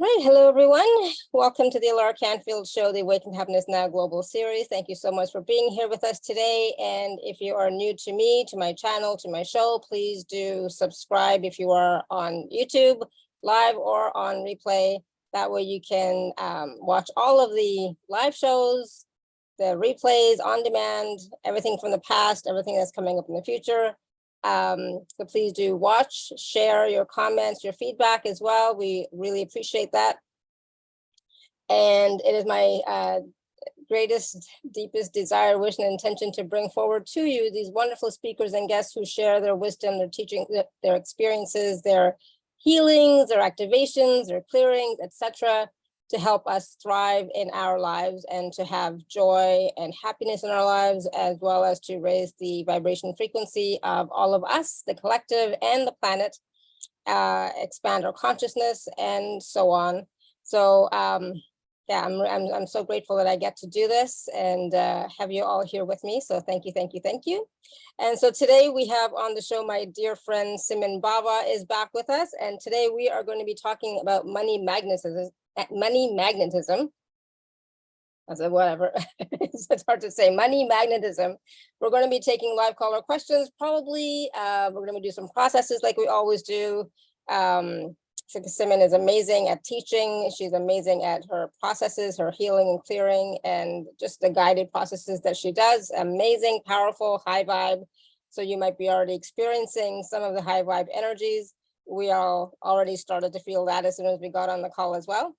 Right. Hello, everyone. Welcome to the alaracanfieldshow, the Awaken Happiness Now global series. Thank you so much for being here with us today. And if you are new to me, to my channel, to my show, please do subscribe if you are on YouTube live or on replay. That way you can watch all of the live shows, the replays on demand, everything from the past, everything that's coming up in the future. So please do watch, share your comments, your feedback as well. We really appreciate that. And it is my greatest, deepest desire, wish, and intention to bring forward to you these wonderful speakers and guests who share their wisdom, their teaching, their experiences, their healings, their activations, their clearings, etc., to help us thrive in our lives and to have joy and happiness in our lives, as well as to raise the vibration frequency of all of us, the collective and the planet, expand our consciousness and so on. So yeah, I'm so grateful that I get to do this and have you all here with me. So thank you, thank you, thank you. And so today we have on the show, my dear friend Simmin Bawa is back with us. And today we are going to be talking about money magnetism. I said, whatever, it's hard to say, money magnetism. We're going to be taking live caller questions, probably. We're going to do some processes like we always do. Simmin is amazing at teaching. She's amazing at her processes, her healing and clearing, and just the guided processes that she does. Amazing, powerful, high vibe. So you might be already experiencing some of the high vibe energies. We all already started to feel that as soon as we got on the call as well.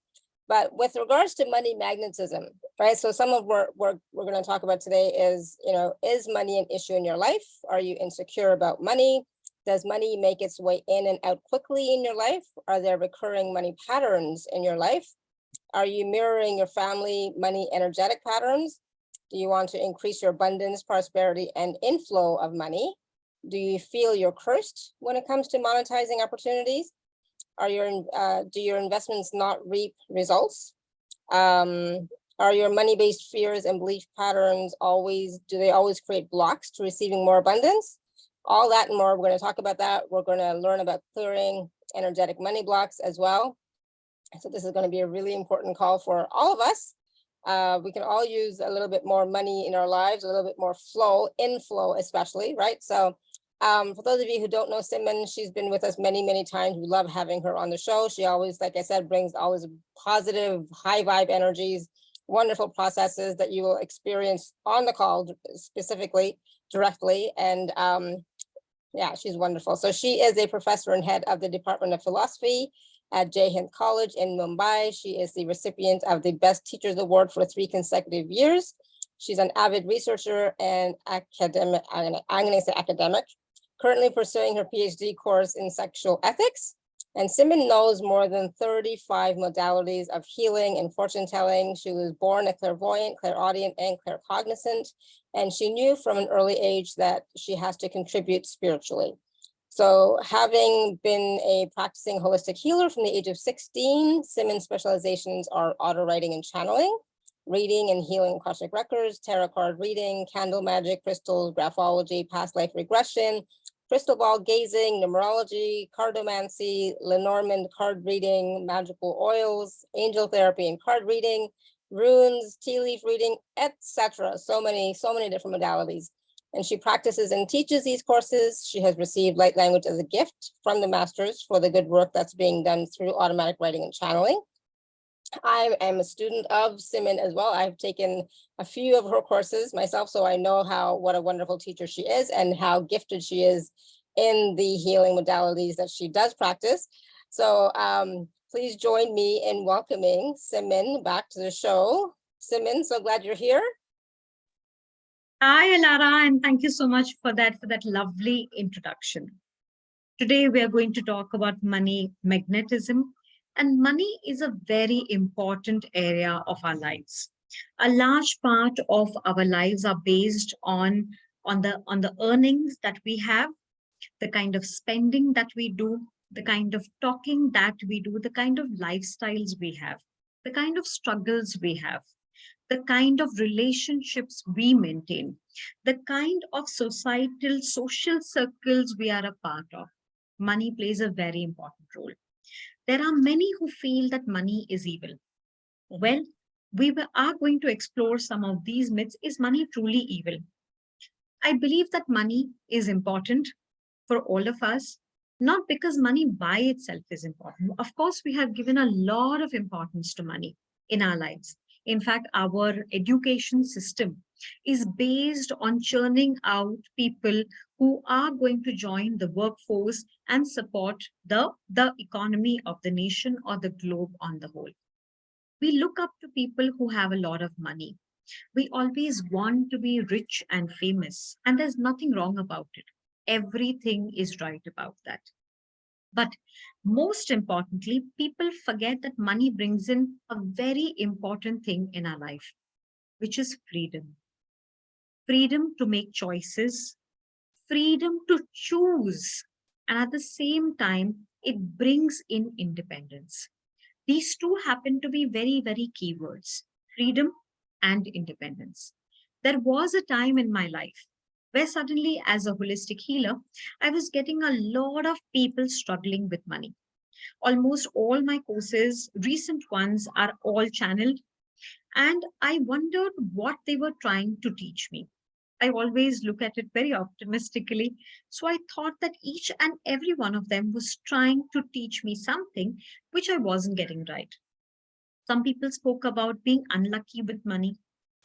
But with regards to money magnetism, right? So some of what we're going to talk about today is, is money an issue in your life? Are you insecure about money? Does money make its way in and out quickly in your life? Are there recurring money patterns in your life? Are you mirroring your family money energetic patterns? Do you want to increase your abundance, prosperity, and inflow of money? Do you feel you're cursed when it comes to monetizing opportunities? Do your investments not reap results? Are your money-based fears and belief patterns do they always create blocks to receiving more abundance? All that and more, we're going to talk about that. We're going to learn about clearing energetic money blocks as well. So this is going to be a really important call for all of us. We can all use a little bit more money in our lives, a little bit more inflow especially, right? So for those of you who don't know Simmin, she's been with us many, many times. We love having her on the show. She always, like I said, brings always positive, high vibe energies, wonderful processes that you will experience on the call specifically, directly. And yeah, she's wonderful. So she is a professor and head of the Department of Philosophy at Hind College in Mumbai. She is the recipient of the Best Teachers Award for 3 consecutive years. She's an avid researcher and academic, I'm going to say academic, currently pursuing her PhD course in sexual ethics. And Simmin knows more than 35 modalities of healing and fortune telling. She was born a clairvoyant, clairaudient, and claircognizant. And she knew from an early age that she has to contribute spiritually. So having been a practicing holistic healer from the age of 16, Simmin's specializations are auto writing and channeling, reading and healing Akashic Records, tarot card reading, candle magic, crystals, graphology, past life regression, crystal ball gazing, numerology, cartomancy, Lenormand Card Reading, Magickal Oils, angel therapy and card reading, runes, tea leaf reading, etc. So many different modalities. And she practices and teaches these courses. She has received light language as a gift from the masters for the good work that's being done through automatic writing and channeling. I am a student of Simmin as well. I've taken a few of her courses myself, so I know what a wonderful teacher she is and how gifted she is in the healing modalities that she does practice. So please join me in welcoming Simmin back to the show. Simmin, so glad you're here. Hi, Alara, and thank you so much for that lovely introduction. Today, we are going to talk about money magnetism. And money is a very important area of our lives. A large part of our lives are based on the earnings that we have, the kind of spending that we do, the kind of talking that we do, the kind of lifestyles we have, the kind of struggles we have, the kind of relationships we maintain, the kind of social circles we are a part of. Money plays a very important role. There are many who feel that money is evil. Well, are going to explore some of these myths. Is money truly evil? I believe that money is important for all of us, not because money by itself is important. Of course, we have given a lot of importance to money in our lives. In fact, our education system is based on churning out people who are going to join the workforce and support the economy of the nation or the globe on the whole. We look up to people who have a lot of money. We always want to be rich and famous, and there's nothing wrong about it. Everything is right about that. But most importantly, people forget that money brings in a very important thing in our life, which is freedom. Freedom to make choices, freedom to choose, and at the same time, it brings in independence. These two happen to be very, very keywords: freedom and independence. There was a time in my life where suddenly, as a holistic healer, I was getting a lot of people struggling with money. Almost all my courses, recent ones, are all channeled, and I wondered what they were trying to teach me. I always look at it very optimistically. So I thought that each and every one of them was trying to teach me something which I wasn't getting right. Some people spoke about being unlucky with money.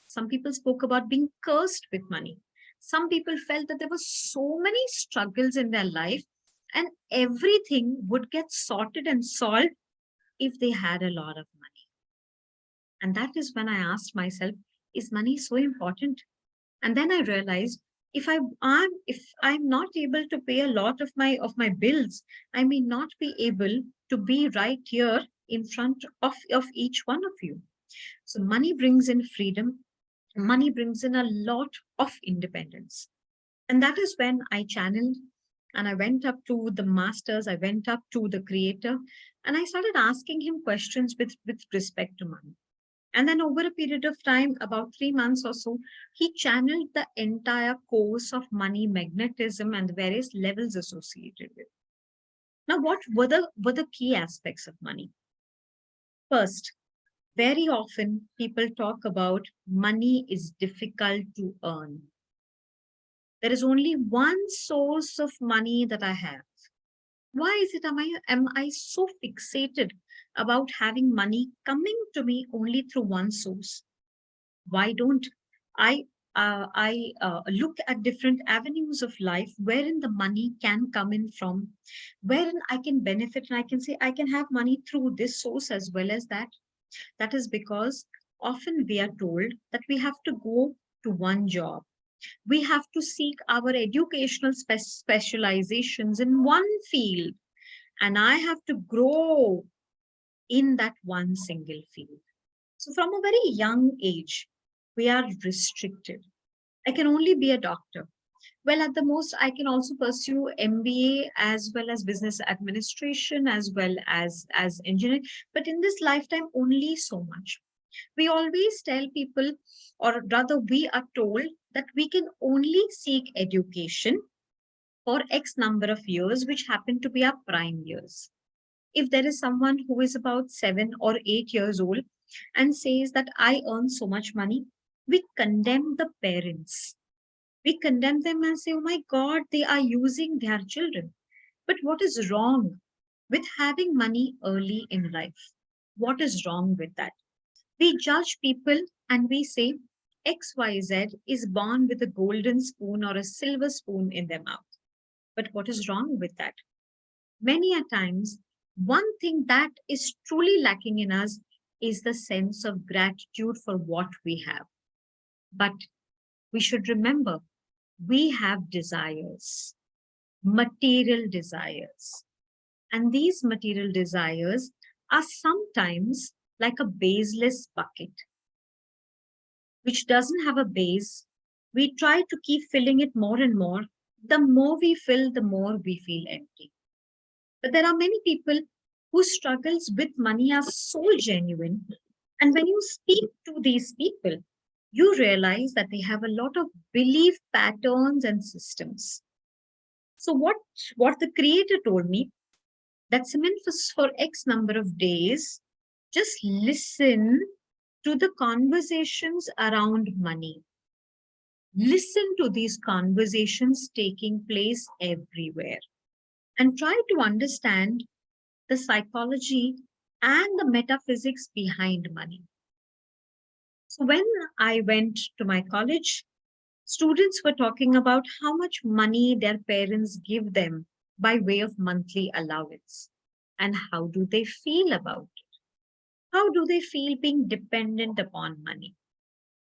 Some people spoke about being cursed with money. Some people felt that there were so many struggles in their life and everything would get sorted and solved if they had a lot of money. And that is when I asked myself, is money so important? And then I realized, if I'm not able to pay a lot of my bills, I may not be able to be right here in front of each one of you. So money brings in freedom. Money brings in a lot of independence. And that is when I channeled and I went up to the masters, I went up to the creator, and I started asking him questions with respect to money. And then over a period of time, about 3 months or so, he channeled the entire course of money magnetism and the various levels associated with. Now, what were the key aspects of money? First, very often people talk about money is difficult to earn. There is only one source of money that I have. Why is it am I so fixated about having money coming to me only through one source? Why don't I look at different avenues of life wherein the money can come in from, wherein I can benefit and I can say I can have money through this source as well as that? That is because often we are told that we have to go to one job. We have to seek our educational specializations in one field, and I have to grow in that one single field. So from a very young age, we are restricted. I can only be a doctor. Well, at the most, I can also pursue MBA as well as business administration as well as engineering. But in this lifetime, only so much. We always tell people, or rather we are told, that we can only seek education for X number of years, which happen to be our prime years. If there is someone who is about 7 or 8 years old and says that I earn so much money, we condemn the parents. We condemn them and say, oh my God, they are using their children. But what is wrong with having money early in life? What is wrong with that? We judge people and we say XYZ is born with a golden spoon or a silver spoon in their mouth. But what is wrong with that? Many a times, one thing that is truly lacking in us is the sense of gratitude for what we have. But we should remember, we have desires, material desires. And these material desires are sometimes like a baseless bucket, which doesn't have a base. We try to keep filling it more and more. The more we fill, the more we feel empty. But there are many people whose struggles with money are so genuine. And when you speak to these people, you realize that they have a lot of belief patterns and systems. So what the creator told me that Simmin, for X number of days, just listen to the conversations around money. Listen to these conversations taking place everywhere and try to understand the psychology and the metaphysics behind money. So when I went to my college, students were talking about how much money their parents give them by way of monthly allowance and how do they feel about it. How do they feel being dependent upon money?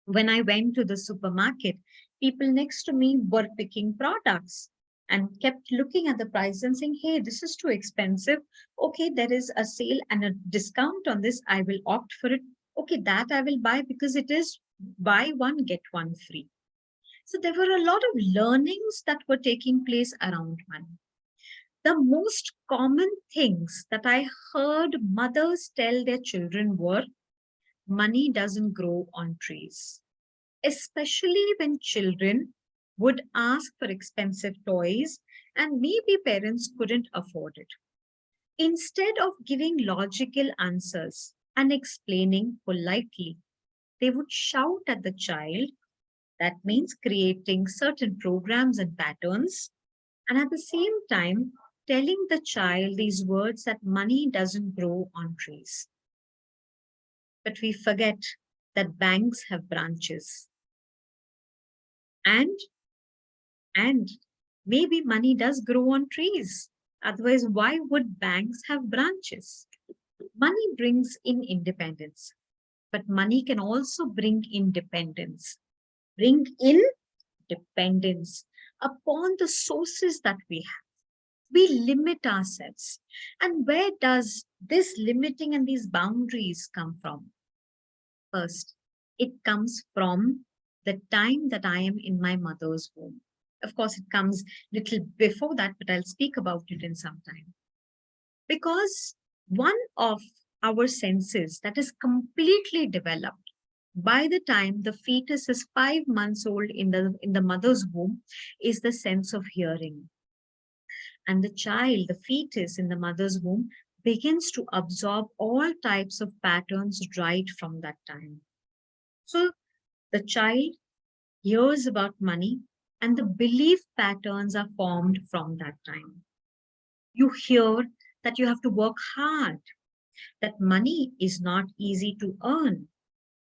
When I went to the supermarket, people next to me were picking products and kept looking at the price and saying, hey, this is too expensive. Okay, there is a sale and a discount on this. I will opt for it. Okay, that I will buy because it is buy one, get one free. So there were a lot of learnings that were taking place around money. The most common things that I heard mothers tell their children were, money doesn't grow on trees. Especially when children would ask for expensive toys and maybe parents couldn't afford it. Instead of giving logical answers and explaining politely, they would shout at the child. That means creating certain programs and patterns, and at the same time, telling the child these words that money doesn't grow on trees. But we forget that banks have branches. And maybe money does grow on trees. Otherwise, why would banks have branches? Money brings in independence, but money can also bring independence. Bring in dependence upon the sources that we have. We limit ourselves. And where does this limiting and these boundaries come from? First, it comes from the time that I am in my mother's womb. Of course, it comes little before that, but I'll speak about it in some time. Because one of our senses that is completely developed by the time the fetus is 5 months old in the mother's womb is the sense of hearing. And the child, the fetus in the mother's womb, begins to absorb all types of patterns right from that time. So the child hears about money and the belief patterns are formed from that time. You hear that you have to work hard, that money is not easy to earn.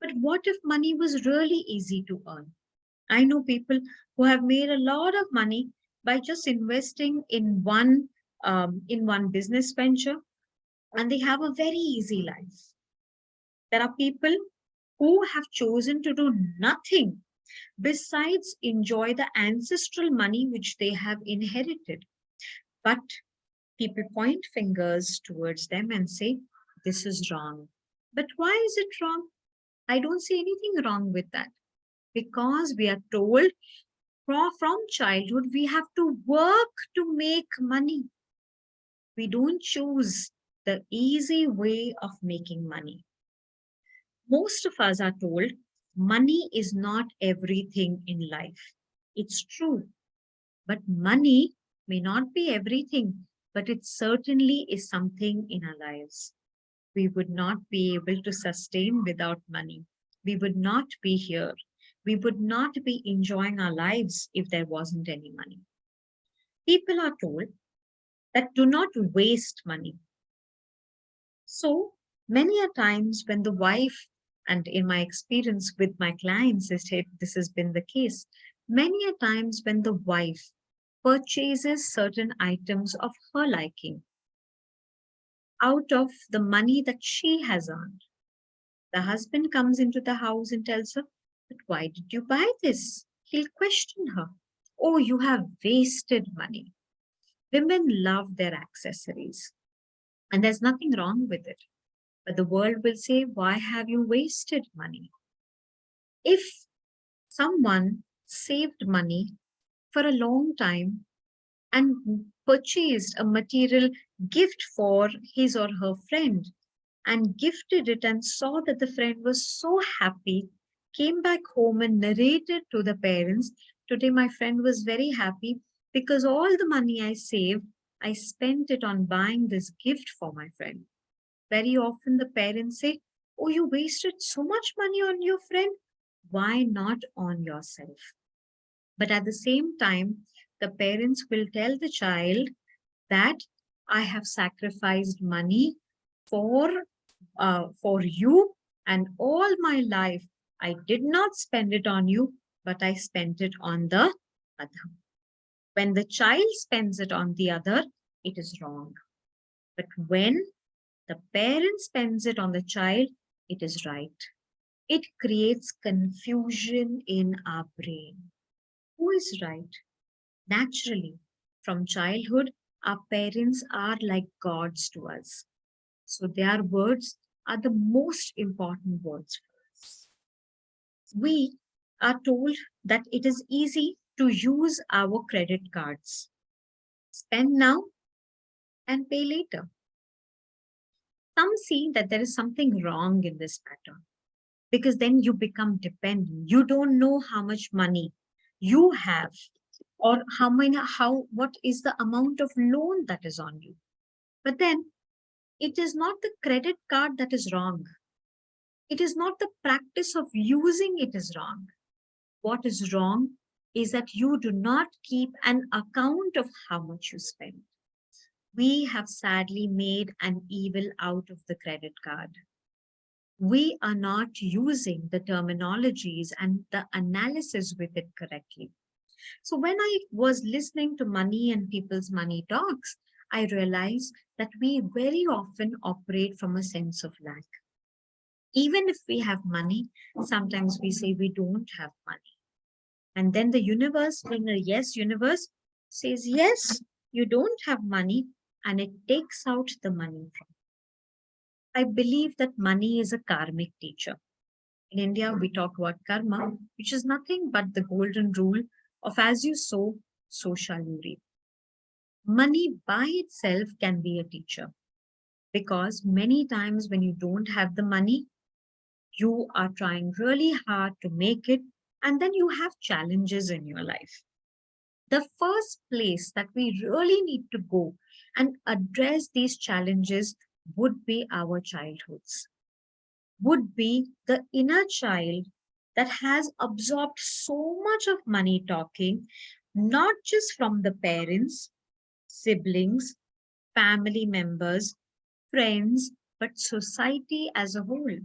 But what if money was really easy to earn? I know people who have made a lot of money by just investing in one business venture, and they have a very easy life. There are people who have chosen to do nothing besides enjoy the ancestral money which they have inherited. But people point fingers towards them and say, this is wrong. But why is it wrong? I don't see anything wrong with that. Because we are told from childhood, we have to work to make money. We don't choose the easy way of making money. Most of us are told money is not everything in life. It's true. But money may not be everything, but it certainly is something in our lives. We would not be able to sustain without money. We would not be here. We would not be enjoying our lives if there wasn't any money. People are told that do not waste money. So many a times when the wife, and in my experience with my clients, this has been the case, many a times when the wife purchases certain items of her liking out of the money that she has earned, the husband comes into the house and tells her, but why did you buy this? He'll question her. Oh, you have wasted money. Women love their accessories, and there's nothing wrong with it. But the world will say, why have you wasted money? If someone saved money for a long time and purchased a material gift for his or her friend and gifted it and saw that the friend was so happy, came back home and narrated to the parents, today my friend was very happy because all the money I saved I spent it on buying this gift for my friend. Very often the parents say, oh, you wasted so much money on your friend. Why not on yourself? But at the same time, the parents will tell the child that I have sacrificed money for you, and all my life I did not spend it on you, but I spent it on the other. When the child spends it on the other, it is wrong. But when the parent spends it on the child, it is right. It creates confusion in our brain. Who is right? Naturally, from childhood, our parents are like gods to us. So their words are the most important words for us. We are told that it is easy to use our credit cards. Spend now and pay later. Some see that there is something wrong in this pattern because then you become dependent. You don't know how much money you have or what is the amount of loan that is on you. But then it is not the credit card that is wrong. It is not the practice of using it is wrong. What is wrong is that you do not keep an account of how much you spend. We have sadly made an evil out of the credit card. We are not using the terminologies and the analysis with it correctly. So when I was listening to money and people's money talks, I realized that we very often operate from a sense of lack. Even if we have money, sometimes we say we don't have money. And then the universe, being a yes universe, says, yes, you don't have money, and it takes out the money from you. I believe that money is a karmic teacher. In India, we talk about karma, which is nothing but the golden rule of as you sow, so shall you reap. Money by itself can be a teacher because many times when you don't have the money, you are trying really hard to make it, and then you have challenges in your life. The first place that we really need to go and address these challenges would be our childhoods, would be the inner child that has absorbed so much of money talking, not just from the parents, siblings, family members, friends, but society as a whole.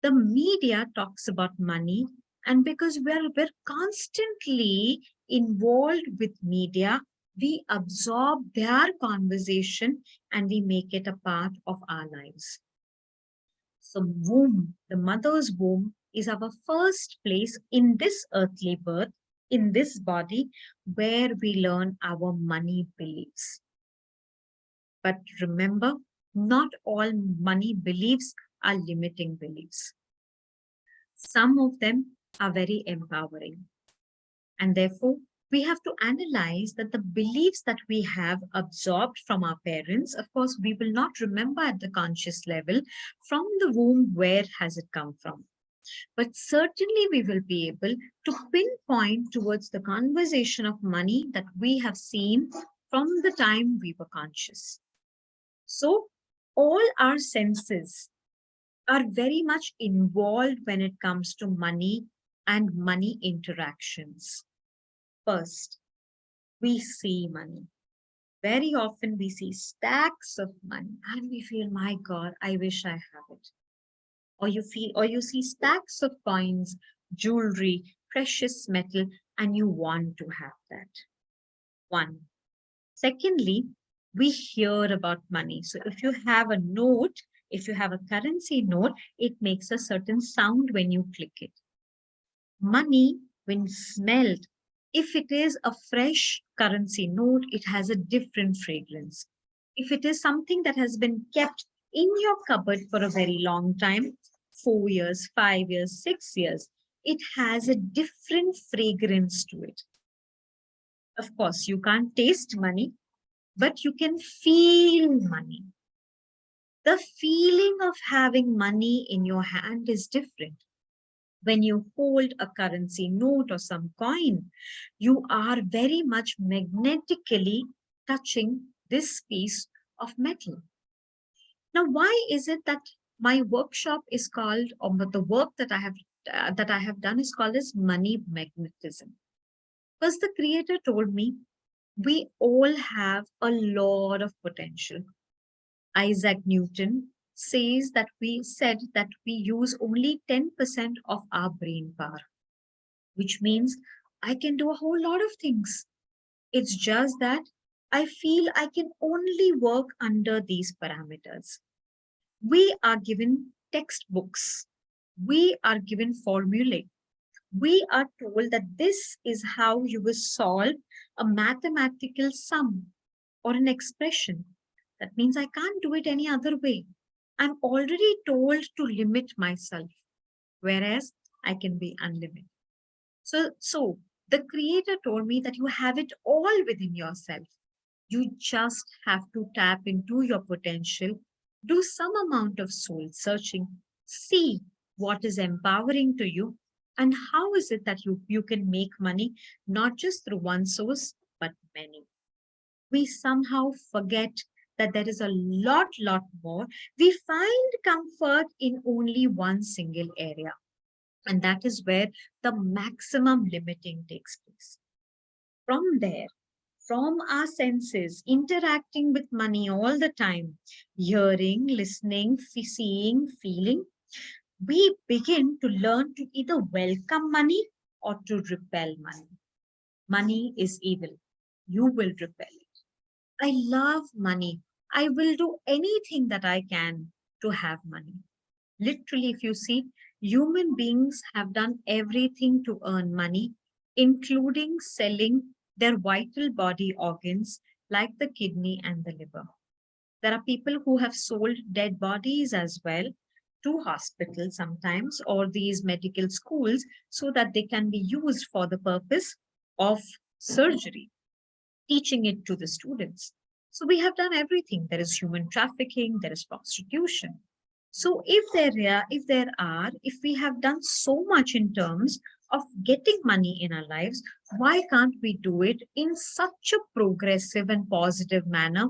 The media talks about money, and because we're constantly involved with media, we absorb their conversation and we make it a part of our lives. So womb, the mother's womb, is our first place in this earthly birth, in this body, where we learn our money beliefs. But remember, not all money beliefs are limiting beliefs. Some of them are very empowering. And therefore, we have to analyze that the beliefs that we have absorbed from our parents, of course, we will not remember at the conscious level from the womb, where has it come from? But certainly we will be able to pinpoint towards the conversation of money that we have seen from the time we were conscious. So all our senses are very much involved when it comes to money and money interactions. First, we see money. Very often we see stacks of money and we feel, my God, I wish I have it. Or you see stacks of coins, jewelry, precious metal, and you want to have that. One. Secondly, we hear about money. So if you have a note, if you have a currency note, it makes a certain sound when you click it. Money, when smelled, if it is a fresh currency note, it has a different fragrance. If it is something that has been kept in your cupboard for a very long time, 4 years, 5 years, 6 years, it has a different fragrance to it. Of course, you can't taste money, but you can feel money. The feeling of having money in your hand is different. When you hold a currency note or some coin, you are very much magnetically touching this piece of metal. Now, why is it that my workshop is called, or the work that I have done is called as money magnetism? Because the creator told me we all have a lot of potential. Isaac Newton said that we use only 10% of our brain power, which means I can do a whole lot of things. It's just that I feel I can only work under these parameters. We are given textbooks. We are given formulae. We are told that this is how you will solve a mathematical sum or an expression. That means I can't do it any other way. I'm already told to limit myself, whereas I can be unlimited. So the creator told me that you have it all within yourself. You just have to tap into your potential, do some amount of soul searching, see what is empowering to you, and how is it that you can make money, not just through one source, but many. We somehow forget that there is a lot more. We find comfort in only one single area. And that is where the maximum limiting takes place. From there, from our senses, interacting with money all the time, hearing, listening, seeing, feeling, we begin to learn to either welcome money or to repel money. Money is evil. You will repel it. I love money. I will do anything that I can to have money. Literally, if you see, human beings have done everything to earn money, including selling their vital body organs like the kidney and the liver. There are people who have sold dead bodies as well to hospitals sometimes, or these medical schools, so that they can be used for the purpose of surgery, teaching it to the students. So we have done everything. There is human trafficking, there is prostitution. So if we have done so much in terms of getting money in our lives, why can't we do it in such a progressive and positive manner,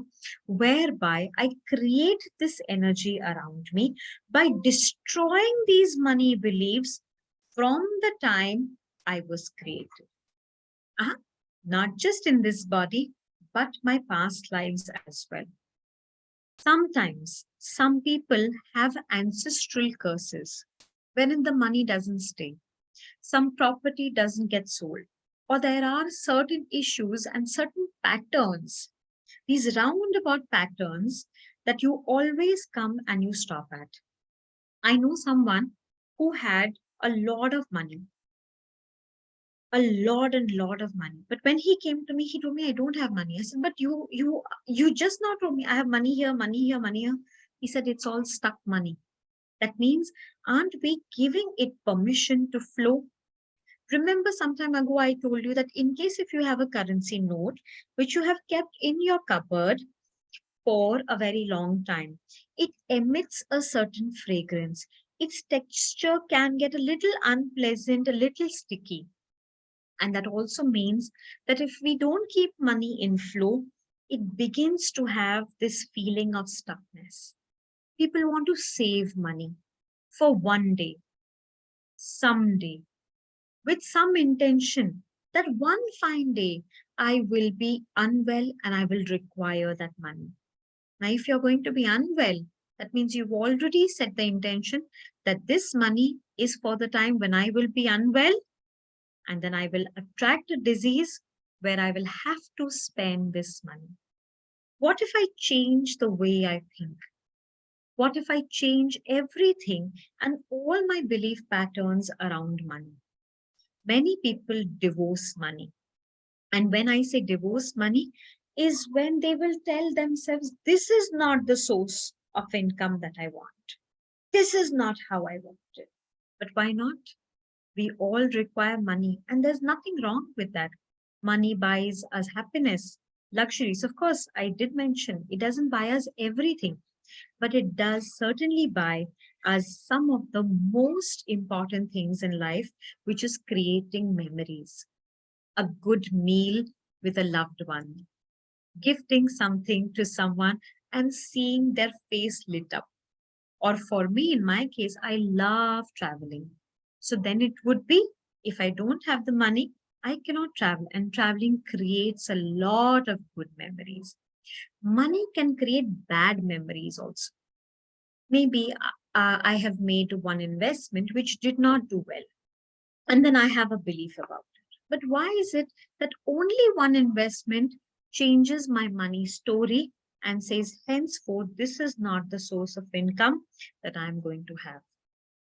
whereby I create this energy around me by destroying these money beliefs from the time I was created? Not just in this body, but my past lives as well. Sometimes some people have ancestral curses wherein the money doesn't stay, some property doesn't get sold, or there are certain issues and certain patterns, these roundabout patterns that you always come and you stop at. I know someone who had a lot of money, a lot of money. But when he came to me, he told me, I don't have money. I said, but you just now told me I have money here, money here, money here. He said, it's all stuck money. That means, aren't we giving it permission to flow? Remember, some time ago, I told you that in case if you have a currency note, which you have kept in your cupboard for a very long time, it emits a certain fragrance. Its texture can get a little unpleasant, a little sticky. And that also means that if we don't keep money in flow, it begins to have this feeling of stuckness. People want to save money for one day, someday, with some intention that one fine day I will be unwell and I will require that money. Now, if you're going to be unwell, that means you've already set the intention that this money is for the time when I will be unwell, and then I will attract a disease where I will have to spend this money. What if I change the way I think? What if I change everything and all my belief patterns around money? Many people divorce money. And when I say divorce money, is when they will tell themselves, this is not the source of income that I want. This is not how I want it. But why not? We all require money, and there's nothing wrong with that. Money buys us happiness, luxuries. Of course, I did mention it doesn't buy us everything, but it does certainly buy us some of the most important things in life, which is creating memories. A good meal with a loved one, gifting something to someone and seeing their face lit up. Or for me, in my case, I love traveling. So then it would be, if I don't have the money, I cannot travel. And traveling creates a lot of good memories. Money can create bad memories also. Maybe I have made one investment which did not do well. And then I have a belief about it. But why is it that only one investment changes my money story and says, henceforth, this is not the source of income that I'm going to have?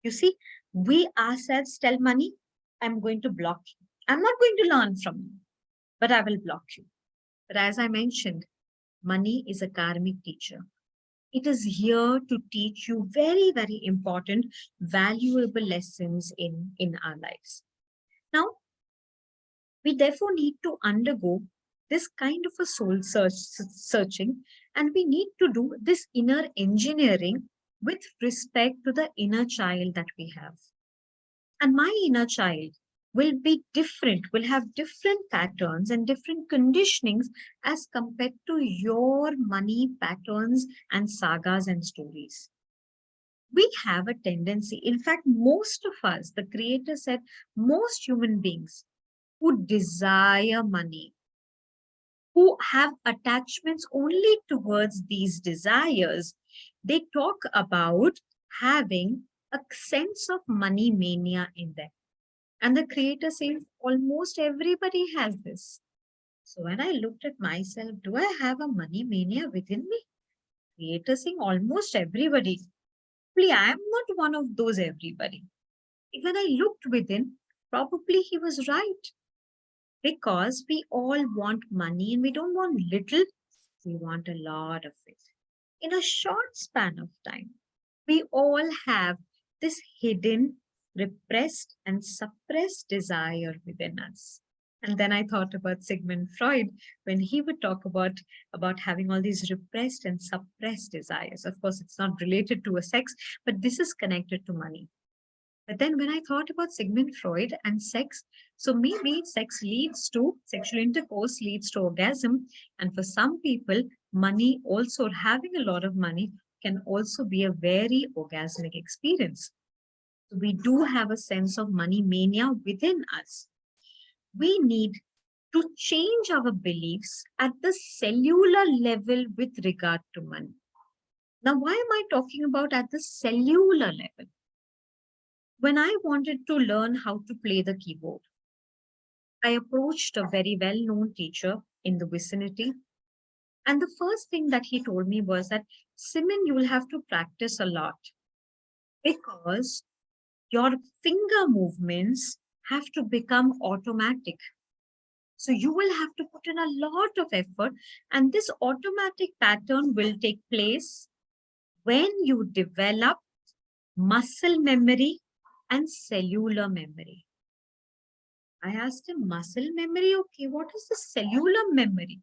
You see, we ourselves tell money, I'm going to block you. I'm not going to learn from you, but I will block you. But as I mentioned, money is a karmic teacher. It is here to teach you very, very important, valuable lessons in our lives. Now, we therefore need to undergo this kind of a soul searching, and we need to do this inner engineering with respect to the inner child that we have. And my inner child will be different, will have different patterns and different conditionings as compared to your money patterns and sagas and stories. We have a tendency, in fact, most of us, the Creator said, most human beings who desire money, who have attachments only towards these desires, they talk about having a sense of money mania in them. And the Creator says almost everybody has this. So when I looked at myself, do I have a money mania within me? Creator saying almost everybody. Probably I am not one of those everybody. When I looked within, probably he was right. Because we all want money and we don't want little, we want a lot of it. In a short span of time, we all have this hidden, repressed and suppressed desire within us. And then I thought about Sigmund Freud when he would talk about having all these repressed and suppressed desires. Of course, it's not related to a sex, but this is connected to money. But then when I thought about Sigmund Freud and sex, so maybe sex leads to, sexual intercourse leads to orgasm. And for some people, money also, having a lot of money can also be a very orgasmic experience. So we do have a sense of money mania within us. We need to change our beliefs at the cellular level with regard to money. Now, why am I talking about at the cellular level? When I wanted to learn how to play the keyboard, I approached a very well-known teacher in the vicinity. And the first thing that he told me was that, Simmin, you will have to practice a lot because your finger movements have to become automatic. So you will have to put in a lot of effort, and this automatic pattern will take place when you develop muscle memory and cellular memory. I asked him, muscle memory? Okay, what is the cellular memory?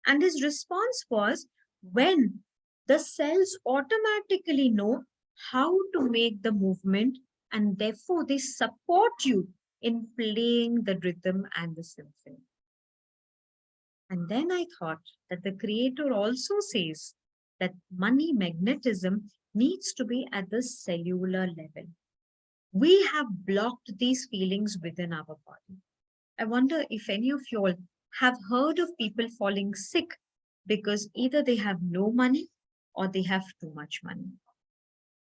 And his response was, when the cells automatically know how to make the movement, and therefore they support you in playing the rhythm and the symphony. And then I thought that the Creator also says that money magnetism needs to be at the cellular level. We have blocked these feelings within our body. I wonder if any of you all have heard of people falling sick because either they have no money or they have too much money.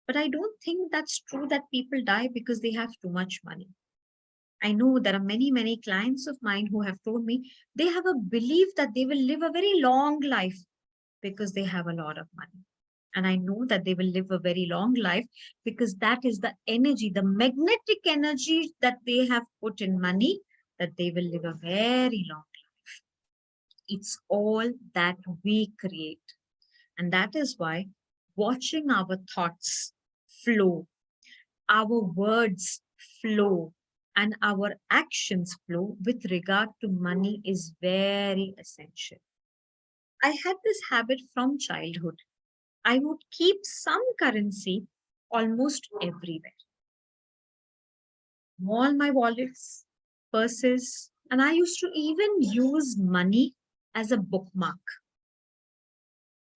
But I don't think that's true that people die because they have too much money. I know there are many, many clients of mine who have told me they have a belief that they will live a very long life because they have a lot of money. And I know that they will live a very long life because that is the energy, the magnetic energy that they have put in money, that they will live a very long life. It's all that we create. And that is why watching our thoughts flow, our words flow, and our actions flow with regard to money is very essential. I had this habit from childhood. I would keep some currency almost everywhere. All my wallets, purses, and I used to even use money as a bookmark.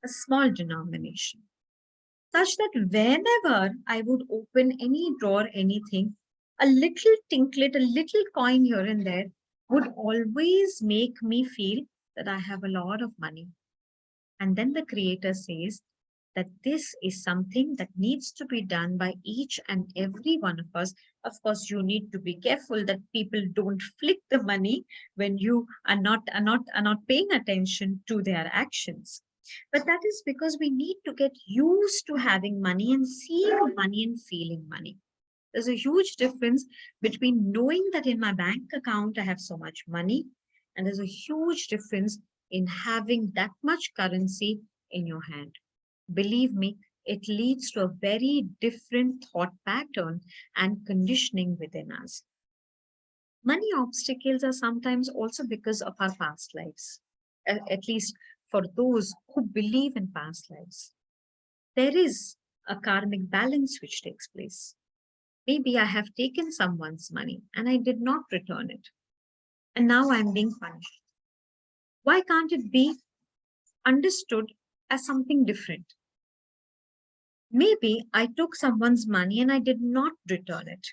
a small denomination, such that whenever I would open any drawer, anything, a little tinklet, a little coin here and there would always make me feel that I have a lot of money. And then the creator says that this is something that needs to be done by each and every one of us. Of course, you need to be careful that people don't flick the money when you are not paying attention to their actions. But that is because we need to get used to having money and seeing money and feeling money. There's a huge difference between knowing that in my bank account I have so much money, and there's a huge difference in having that much currency in your hand. Believe me, it leads to a very different thought pattern and conditioning within us. Money obstacles are sometimes also because of our past lives, at least for those who believe in past lives. There is a karmic balance which takes place. Maybe I have taken someone's money and I did not return it, and now I'm being punished. Why can't it be understood as something different? Maybe I took someone's money and I did not return it,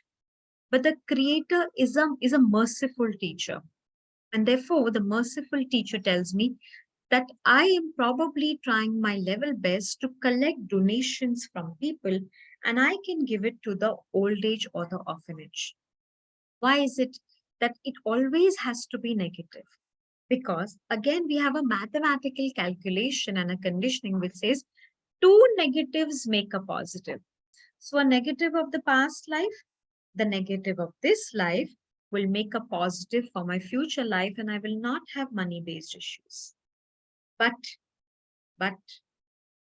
but the creator is a merciful teacher. And therefore, the merciful teacher tells me that I am probably trying my level best to collect donations from people, and I can give it to the old age or the orphanage. Why is it that it always has to be negative? Because again, we have a mathematical calculation and a conditioning which says two negatives make a positive. So a negative of the past life, the negative of this life will make a positive for my future life, and I will not have money-based issues. But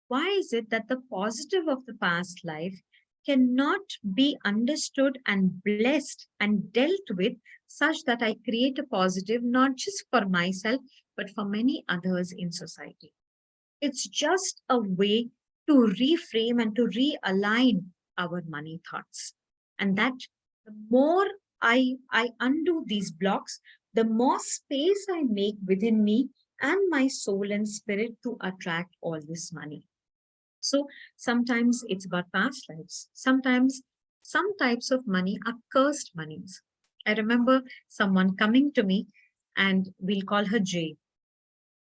why is it that the positive of the past life cannot be understood and blessed and dealt with such that I create a positive, not just for myself, but for many others in society? It's just a way to reframe and to realign our money thoughts. And that the more I undo these blocks, the more space I make within me and my soul and spirit to attract all this money. So sometimes it's about past lives. Sometimes some types of money are cursed monies. I remember someone coming to me, and we'll call her Jay.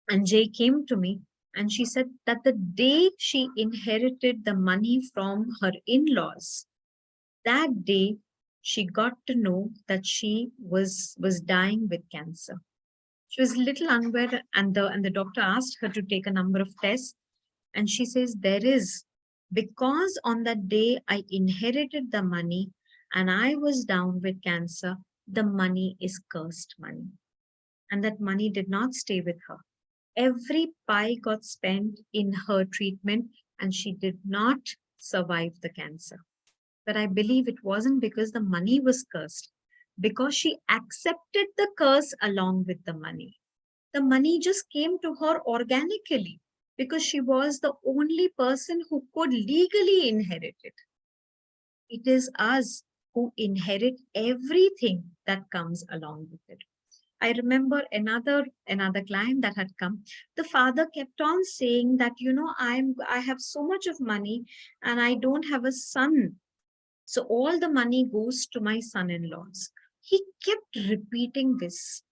And Jay came to me and she said that the day she inherited the money from her in-laws, that day she got to know that she was dying with cancer. She was a little unaware, and the doctor asked her to take a number of tests. And she says, because on that day I inherited the money and I was down with cancer, the money is cursed money. And that money did not stay with her. Every pie got spent in her treatment and she did not survive the cancer. But I believe it wasn't because the money was cursed, because she accepted the curse along with the money. The money just came to her organically because she was the only person who could legally inherit it. It is us who inherit everything that comes along with it. I remember another client that had come. The father kept on saying that, I have so much of money and I don't have a son. So all the money goes to my son-in-laws. He kept repeating this.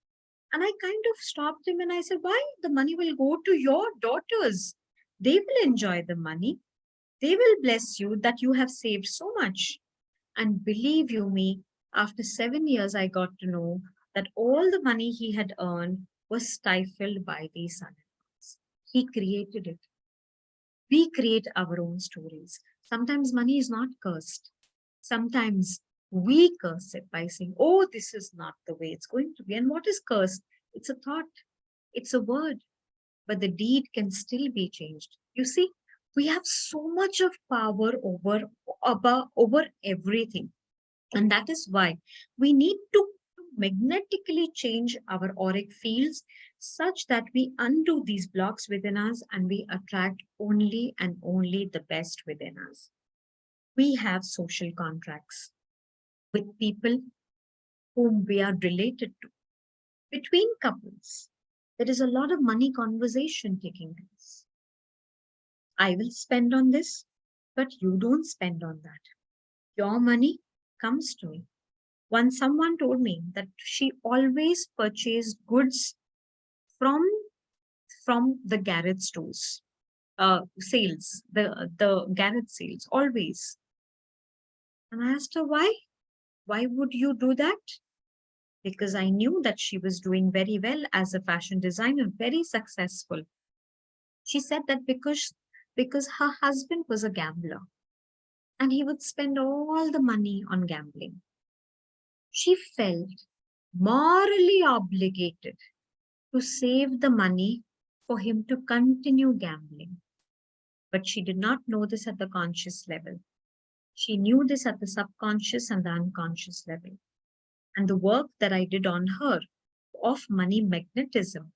And I kind of stopped him and I said, why? The money will go to your daughters. They will enjoy the money. They will bless you that you have saved so much. And believe you me, after 7 years, I got to know that all the money he had earned was stifled by these son-in-laws. He created it. We create our own stories. Sometimes money is not cursed. Sometimes we curse it by saying, oh, this is not the way it's going to be. And what is cursed? It's a thought. It's a word. But the deed can still be changed. You see, we have so much of power over everything. And that is why we need to magnetically change our auric fields such that we undo these blocks within us and we attract only and only the best within us. We have social contracts with people whom we are related to. Between couples, there is a lot of money conversation taking place. I will spend on this, but you don't spend on that. Your money comes to me. Once someone told me that she always purchased goods from the garage stores, sales, the garage sales, always. And I asked her why. Why would you do that? Because I knew that she was doing very well as a fashion designer, very successful. She said that because her husband was a gambler and he would spend all the money on gambling. She felt morally obligated to save the money for him to continue gambling. But she did not know this at the conscious level. She knew this at the subconscious and the unconscious level. And the work that I did on her of money magnetism,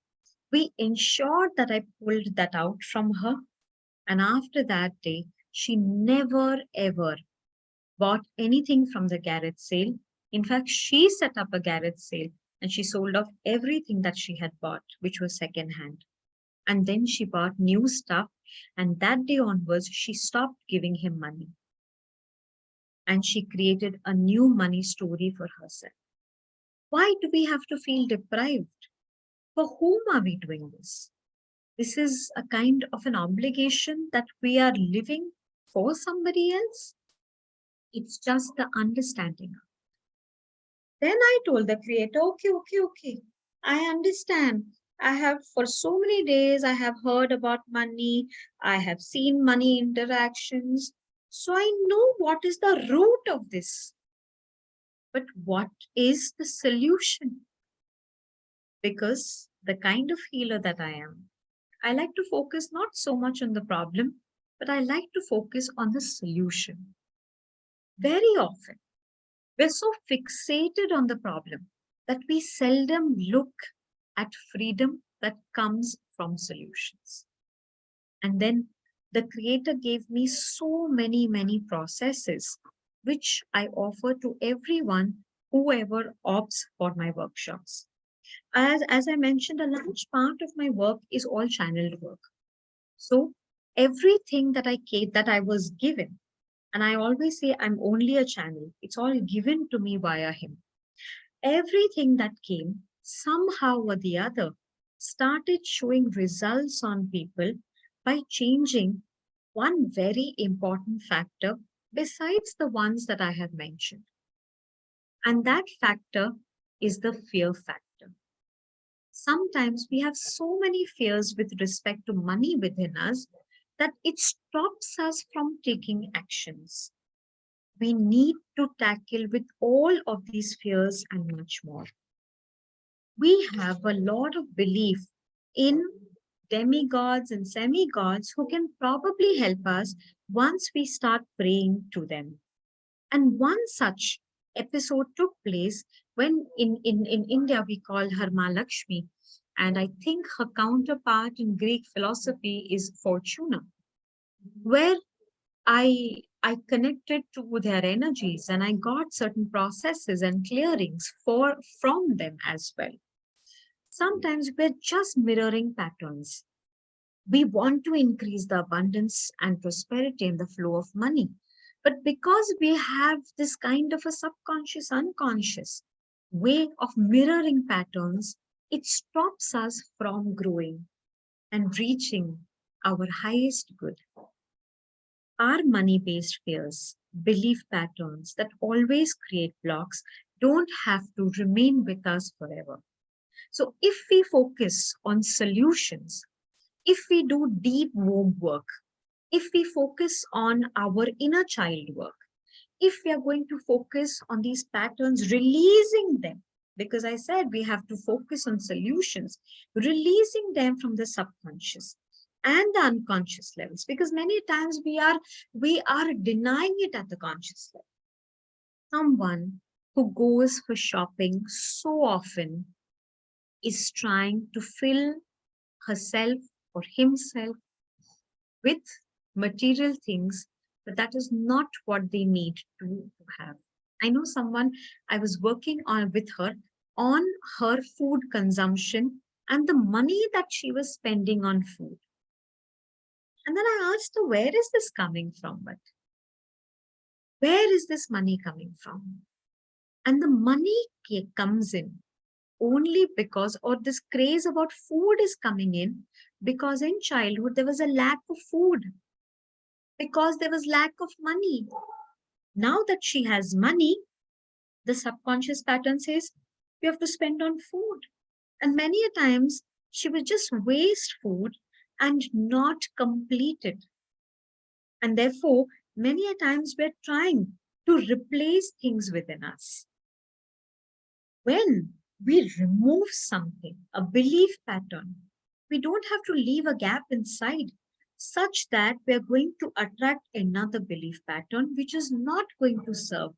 we ensured that I pulled that out from her. And after that day, she never ever bought anything from the garage sale. In fact, she set up a garage sale and she sold off everything that she had bought, which was secondhand. And then she bought new stuff. And that day onwards, she stopped giving him money. And she created a new money story for herself. Why do we have to feel deprived? For whom are we doing this? This is a kind of an obligation that we are living for somebody else. It's just the understanding. Then I told the creator, okay. I understand. I have, for so many days, I have heard about money. I have seen money interactions. So I know what is the root of this. But what is the solution? Because the kind of healer that I am, I like to focus not so much on the problem, but I like to focus on the solution. Very often, we're so fixated on the problem that we seldom look at freedom that comes from solutions. And then the creator gave me so many processes, which I offer to everyone, whoever opts for my workshops. As I mentioned, a large part of my work is all channeled work. So everything that I was given, and I always say I'm only a channel, it's all given to me via him. Everything that came, somehow or the other, started showing results on people by changing one very important factor besides the ones that I have mentioned. And that factor is the fear factor. Sometimes we have so many fears with respect to money within us that it stops us from taking actions. We need to tackle with all of these fears and much more. We have a lot of belief in demigods and semi-gods who can probably help us once we start praying to them. And one such episode took place when in India we call her Ma Lakshmi, and I think her counterpart in Greek philosophy is Fortuna, where I connected to their energies and I got certain processes and clearings from them as well. Sometimes we're just mirroring patterns. We want to increase the abundance and prosperity and the flow of money. But because we have this kind of a subconscious, unconscious way of mirroring patterns, it stops us from growing and reaching our highest good. Our money-based fears, belief patterns that always create blocks don't have to remain with us forever. So if we focus on solutions, if we do deep womb work, if we focus on our inner child work, if we are going to focus on these patterns, releasing them, because I said we have to focus on solutions, releasing them from the subconscious and the unconscious levels, because many times we are denying it at the conscious level. Someone who goes for shopping so often is trying to fill herself or himself with material things, but that is not what they need to have. I know someone, I was working on with her on her food consumption and the money that she was spending on food. And then I asked her, where is this coming from? But where is this money coming from? And the money comes in only because, or this craze about food is coming in because in childhood there was a lack of food, because there was lack of money. Now that she has money, the subconscious pattern says, you have to spend on food. And many a times she will just waste food and not complete it. And therefore, many a times we're trying to replace things within us. When we remove something, a belief pattern, we don't have to leave a gap inside such that we're going to attract another belief pattern which is not going to serve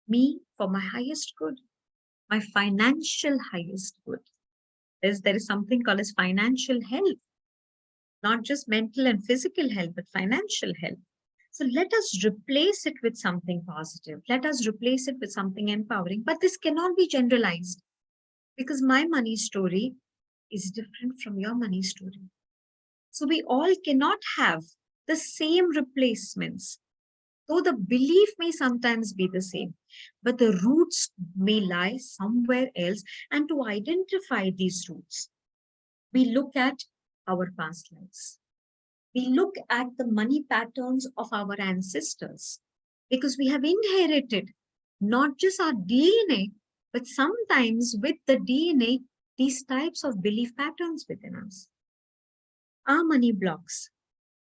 me for my highest good, my financial highest good. There is something called as financial health, not just mental and physical health, but financial health. So let us replace it with something positive. Let us replace it with something empowering. But this cannot be generalized because my money story is different from your money story. So we all cannot have the same replacements, though the belief may sometimes be the same, but the roots may lie somewhere else. And to identify these roots, we look at our past lives. We look at the money patterns of our ancestors, because we have inherited not just our DNA, but sometimes with the DNA, these types of belief patterns within us. Our money blocks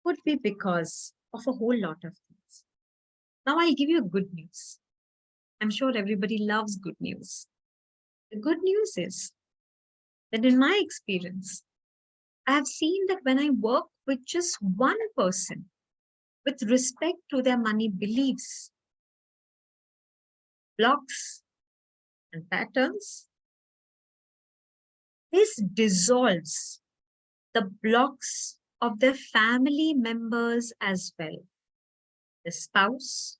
could be because of a whole lot of things. Now I'll give you good news. I'm sure everybody loves good news. The good news is that in my experience, I have seen that when I work with just one person with respect to their money beliefs, blocks, and patterns, this dissolves the blocks of their family members as well. The spouse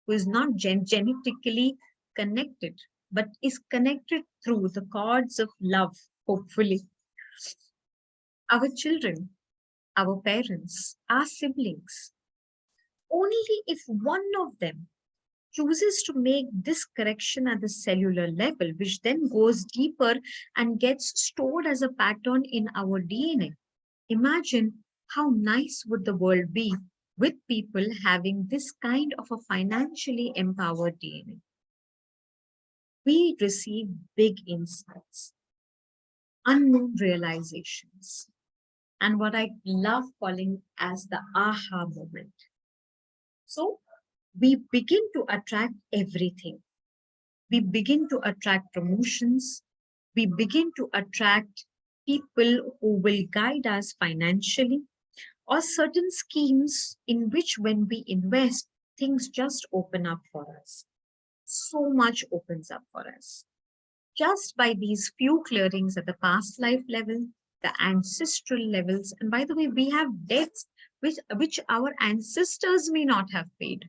who is not genetically connected, but is connected through the cords of love, hopefully. Our children, our parents, our siblings. Only if one of them chooses to make this correction at the cellular level, which then goes deeper and gets stored as a pattern in our DNA. Imagine how nice would the world be with people having this kind of a financially empowered DNA. We receive big insights, unknown realizations, and what I love calling as the aha moment. So we begin to attract everything. We begin to attract promotions. We begin to attract people who will guide us financially, or certain schemes in which when we invest, things just open up for us. So much opens up for us. Just by these few clearings at the past life level, the ancestral levels, and by the way, we have debts which our ancestors may not have paid,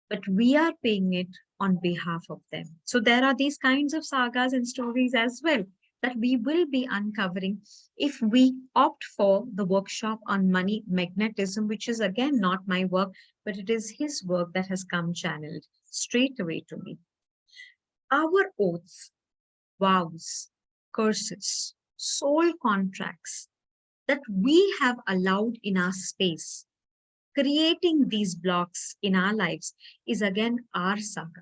but we are paying it on behalf of them. So there are these kinds of sagas and stories as well that we will be uncovering if we opt for the workshop on money magnetism, which is again not my work, but it is his work that has come channeled straight away to me. Our oaths, vows, curses, soul contracts that we have allowed in our space, creating these blocks in our lives, is again our saga.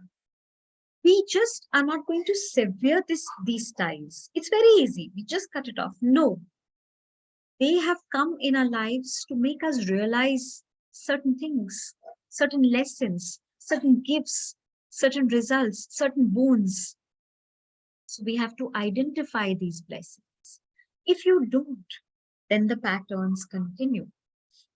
We just are not going to sever these ties. It's very easy. We just cut it off. No. They have come in our lives to make us realize certain things, certain lessons, certain gifts, certain results, certain wounds. So we have to identify these blessings. If you don't, then the patterns continue.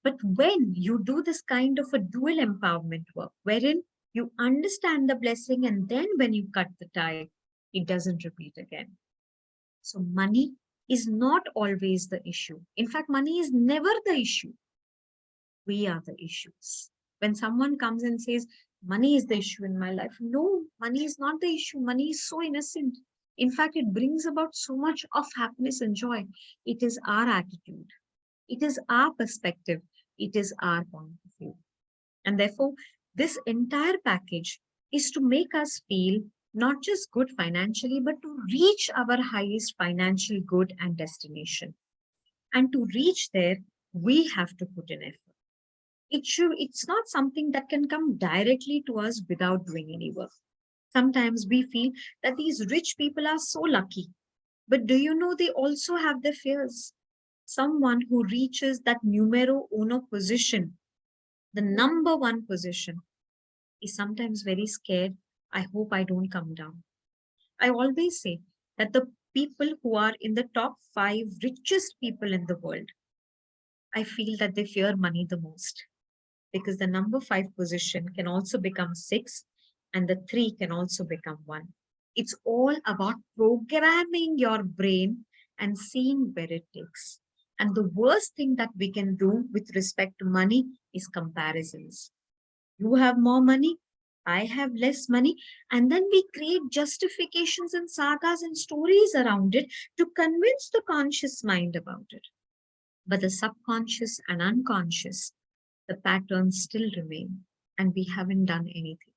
But when you do this kind of a dual empowerment work, wherein you understand the blessing and then when you cut the tie, it doesn't repeat again. So money is not always the issue. In fact, money is never the issue. We are the issues. When someone comes and says, money is the issue in my life. No, money is not the issue. Money is so innocent. In fact, it brings about so much of happiness and joy. It is our attitude. It is our perspective It is our point of view. And therefore, this entire package is to make us feel not just good financially, but to reach our highest financial good and destination. And to reach there, we have to put in effort. It's not something that can come directly to us without doing any work. Sometimes we feel that these rich people are so lucky, but do you know they also have their fears? Someone who reaches that numero uno position, the number one position, is sometimes very scared. I hope I don't come down. I always say that the people who are in the top 5 richest people in the world, I feel that they fear money the most, because the number 5 position can also become 6 and the 3 can also become 1. It's all about programming your brain and seeing where it takes. And the worst thing that we can do with respect to money is comparisons. You have more money, I have less money, and then we create justifications and sagas and stories around it to convince the conscious mind about it. But the subconscious and unconscious, the patterns still remain, and we haven't done anything.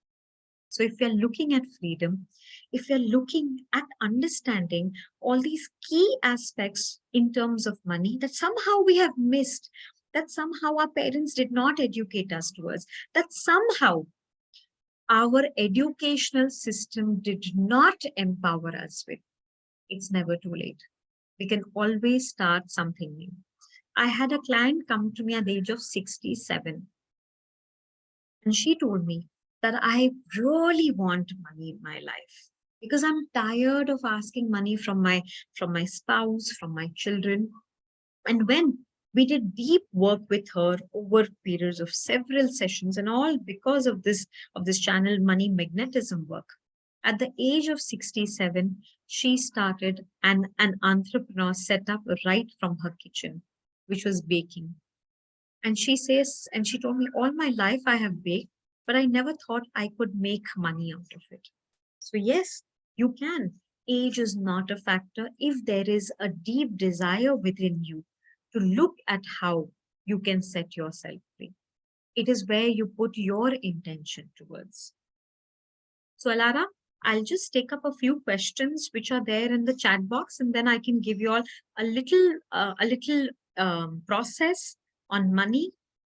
So if you're looking at freedom, if you're looking at understanding all these key aspects in terms of money that somehow we have missed, that somehow our parents did not educate us towards, that somehow our educational system did not empower us with, it's never too late. We can always start something new. I had a client come to me at the age of 67. And she told me that I really want money in my life because I'm tired of asking money from my spouse, from my children. And when we did deep work with her over periods of several sessions, and all because of this channel Money Magnetism work, at the age of 67, she started an entrepreneur set up right from her kitchen, which was baking. And she says, and she told me, all my life I have baked, but I never thought I could make money out of it. So yes, you can. Age is not a factor if there is a deep desire within you to look at how you can set yourself free. It is where you put your intention towards. So Alara, I'll just take up a few questions which are there in the chat box, and then I can give you all a little process on money,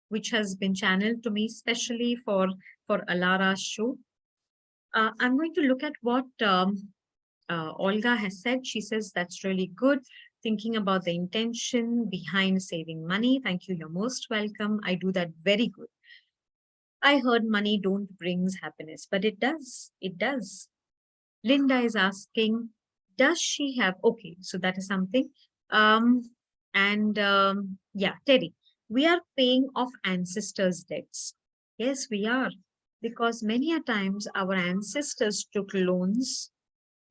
which has been channeled to me specially for Alara's show. I'm going to look at what Olga has said. She says that's really good. Thinking about the intention behind saving money. Thank you. You're most welcome. I do that very good. I heard money don't brings happiness, but it does. It does. Linda is asking, does she have, okay, so that is something. Yeah, Terry, we are paying off ancestors' debts. Yes, we are. Because many a times our ancestors took loans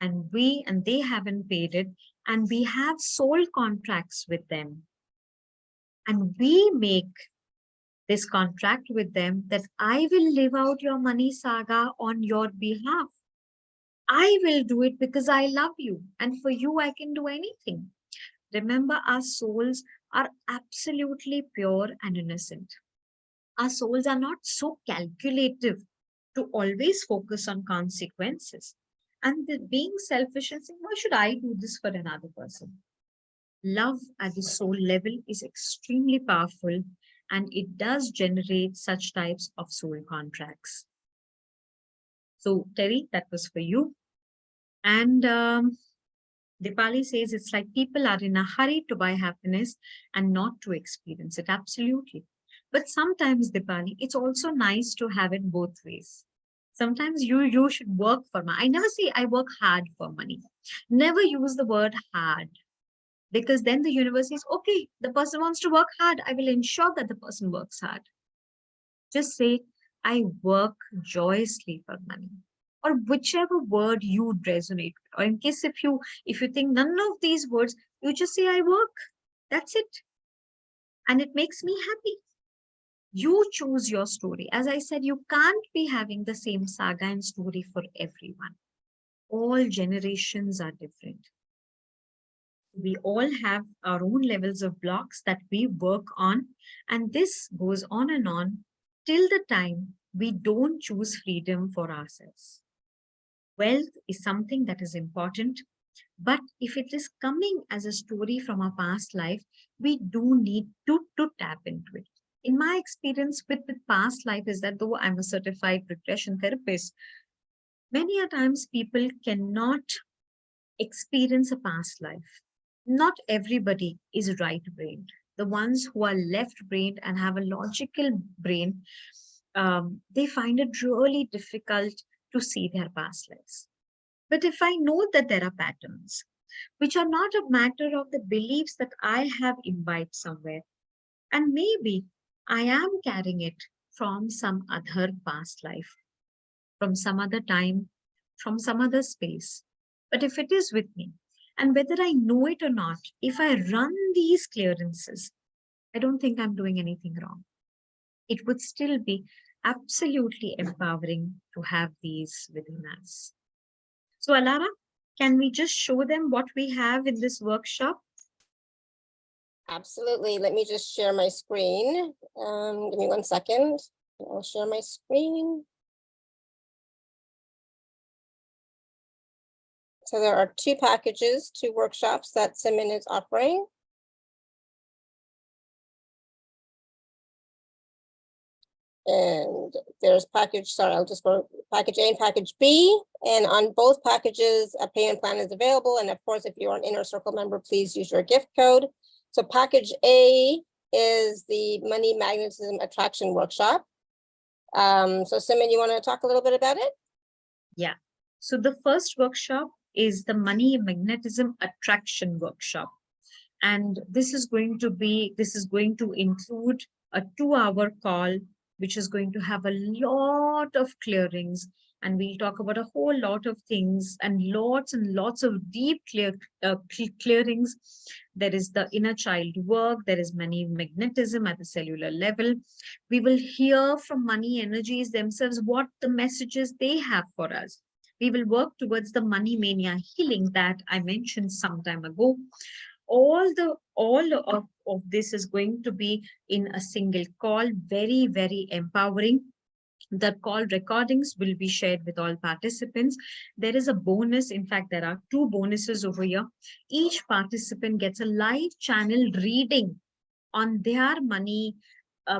and they haven't paid it, and we have soul contracts with them. And we make this contract with them that I will live out your money saga on your behalf. I will do it because I love you, and for you I can do anything. Remember, our souls are absolutely pure and innocent. Our souls are not so calculative to always focus on consequences. And being selfish and saying, why should I do this for another person? Love at the soul level is extremely powerful, and it does generate such types of soul contracts. So, Terry, that was for you. And Dipali says it's like people are in a hurry to buy happiness and not to experience it. Absolutely. But sometimes, Dipali, it's also nice to have it both ways. Sometimes you should work for money. I never say I work hard for money. Never use the word hard, because then the universe says, okay, the person wants to work hard. I will ensure that the person works hard. Just say, I work joyously for money, or whichever word you resonate with. Or in case if you think none of these words, you just say, I work. That's it. And it makes me happy. You choose your story. As I said, you can't be having the same saga and story for everyone. All generations are different. We all have our own levels of blocks that we work on, and this goes on and on till the time we don't choose freedom for ourselves. Wealth is something that is important, but if it is coming as a story from our past life, we do need to tap into it. In my experience with past life is that though I'm a certified regression therapist, many a times people cannot experience a past life. Not everybody is right-brained. The ones who are left-brained and have a logical brain, they find it really difficult to see their past lives. But if I know that there are patterns, which are not a matter of the beliefs that I have imbibed somewhere, and maybe I am carrying it from some other past life, from some other time, from some other space. But if it is with me, and whether I know it or not, if I run these clearances, I don't think I'm doing anything wrong. It would still be absolutely empowering to have these within us. So Alara, can we just show them what we have in this workshop? Absolutely. Let me just share my screen. Give me 1 second. I'll share my screen. So there are 2 packages, 2 workshops that Simmin is offering. And there's I'll just go package A and package B. And on both packages, a payment plan is available. And of course, if you're an Inner Circle member, please use your gift code. So package A is the Money Magnetism Attraction Workshop. So Simmin, you want to talk a little bit about it? Yeah. So the first workshop is the Money Magnetism Attraction Workshop. And this is going to include a 2-hour call, which is going to have a lot of clearings. And we'll talk about a whole lot of things and lots of deep clearings. There is the inner child work. There is money magnetism at the cellular level. We will hear from money energies themselves, what the messages they have for us. We will work towards the money mania healing that I mentioned some time ago. All of this is going to be in a single call, very, very empowering. The call recordings will be shared with all participants. There is a bonus. In fact, there are 2 bonuses over here. Each participant gets a live channel reading on their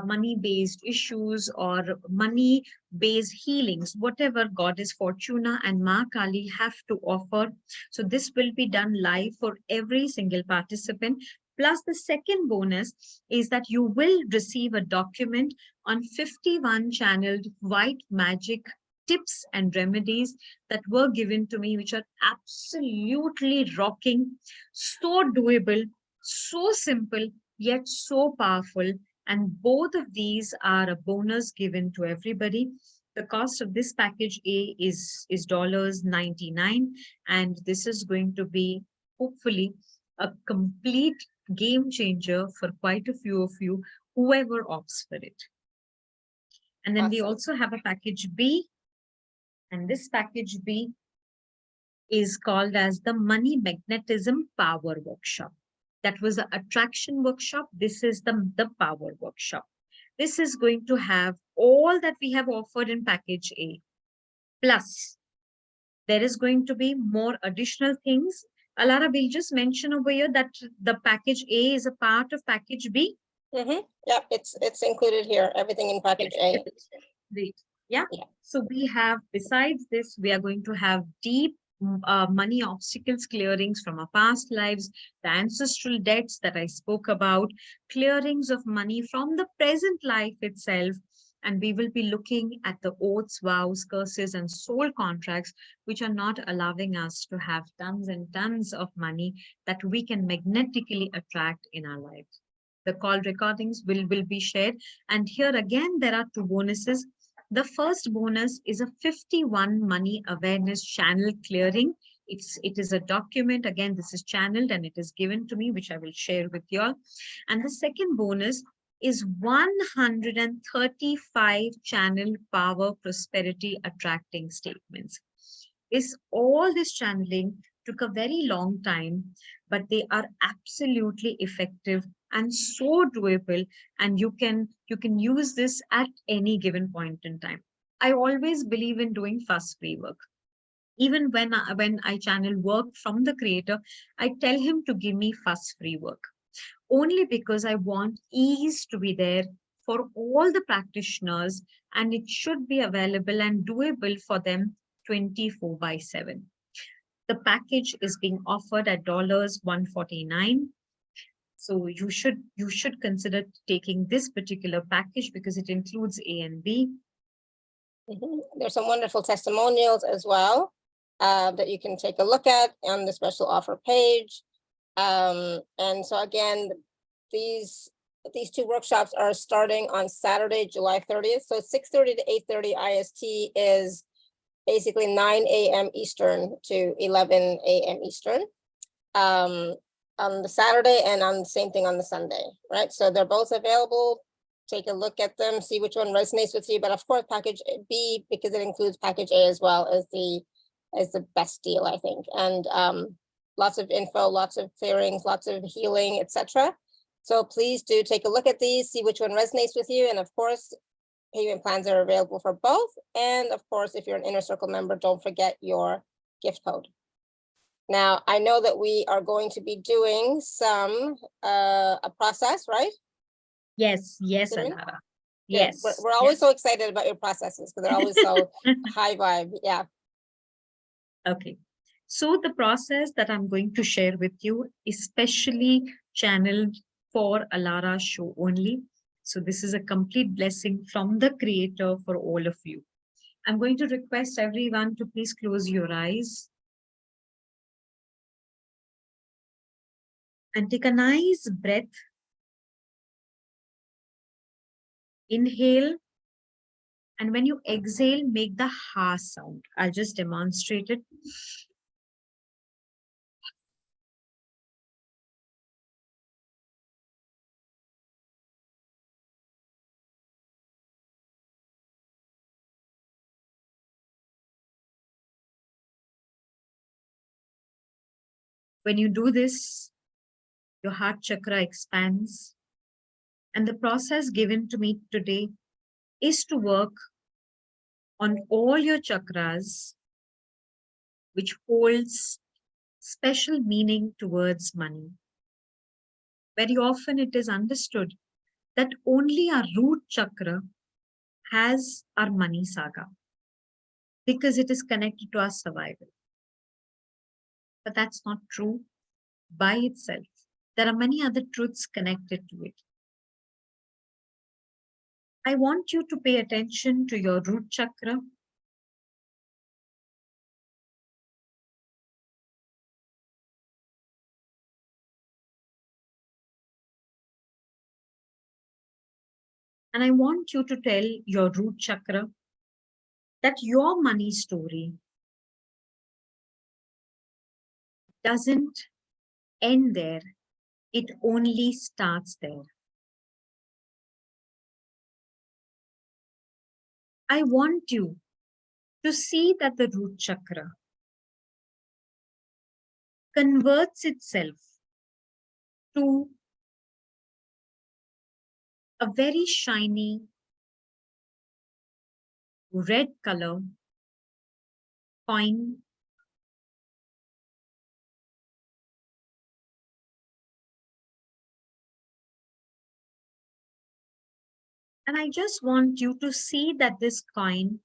money-based issues or money-based healings, whatever Goddess Fortuna and Ma Kali have to offer. So this will be done live for every single participant. Plus the second bonus is that you will receive a document on 51 channeled white magic tips and remedies that were given to me, which are absolutely rocking, so doable, so simple, yet so powerful. And both of these are a bonus given to everybody. The cost of this package A is $99. And this is going to be hopefully a complete game changer for quite a few of you, whoever opts for it. And then we also have a package B. And this package B is called as the Money Magnetism Power Workshop. That was the attraction workshop. This is the power workshop. This is going to have all that we have offered in package A. Plus, there is going to be more additional things. Alara, we'll just mention over here that the package A is a part of package B. Yeah, it's included here, everything in package A. Great. Yeah. So we have, besides this, we are going to have deep money obstacles clearings from our past lives, the ancestral debts that I spoke about, clearings of money from the present life itself. And we will be looking at the oaths, vows, curses, and soul contracts, which are not allowing us to have tons and tons of money that we can magnetically attract in our life. The call recordings will be shared. And here again, there are 2 bonuses. The first bonus is a 51 money awareness channel clearing. It is a document. Again, this is channeled and it is given to me, which I will share with you all. And the second bonus is 135 channel power prosperity attracting statements. All this channeling took a very long time, but they are absolutely effective and so doable. And you can use this at any given point in time. I always believe in doing fuss-free work. Even when I channel work from the creator, I tell him to give me fuss-free work, only because I want ease to be there for all the practitioners, and it should be available and doable for them 24/7. The package is being offered at $149. So you should consider taking this particular package because it includes A and B. There's some wonderful testimonials as well that you can take a look at on the special offer page. And so again, these two workshops are starting on Saturday, July 30th. So 6:30 to 8:30 IST is basically 9 a.m. Eastern to 11 a.m. Eastern on the Saturday, and on the same thing on the Sunday, right? So they're both available. Take a look at them, see which one resonates with you. But of course, package B, because it includes package A as well, is the best deal, I think. And lots of info, lots of clearings, lots of healing, etc. So please do take a look at these, see which one resonates with you. And of course, payment plans are available for both. And of course, if you're an Inner Circle member, don't forget your gift code. Now, I know that we are going to be doing some a process, right? Yes, Simmin? Alara. Yeah, Yes. we're always so excited about your processes because they're always so high vibe. Yeah. Okay. So the process that I'm going to share with you is specially channeled for Alara's show only. So this is a complete blessing from the creator for all of you. I'm going to request everyone to please close your eyes and take a nice breath. Inhale. And when you exhale, make the ha sound. I'll just demonstrate it. When you do this, your heart chakra expands. And the process given to me today is to work on all your chakras, which holds special meaning towards money. Very often it is understood that only our root chakra has our money saga because it is connected to our survival. But that's not true by itself. There are many other truths connected to it. I want you to pay attention to your root chakra. And I want you to tell your root chakra that your money story doesn't end there. It only starts there. I want you to see that the root chakra converts itself to a very shiny red color coin. And I just want you to see that this coin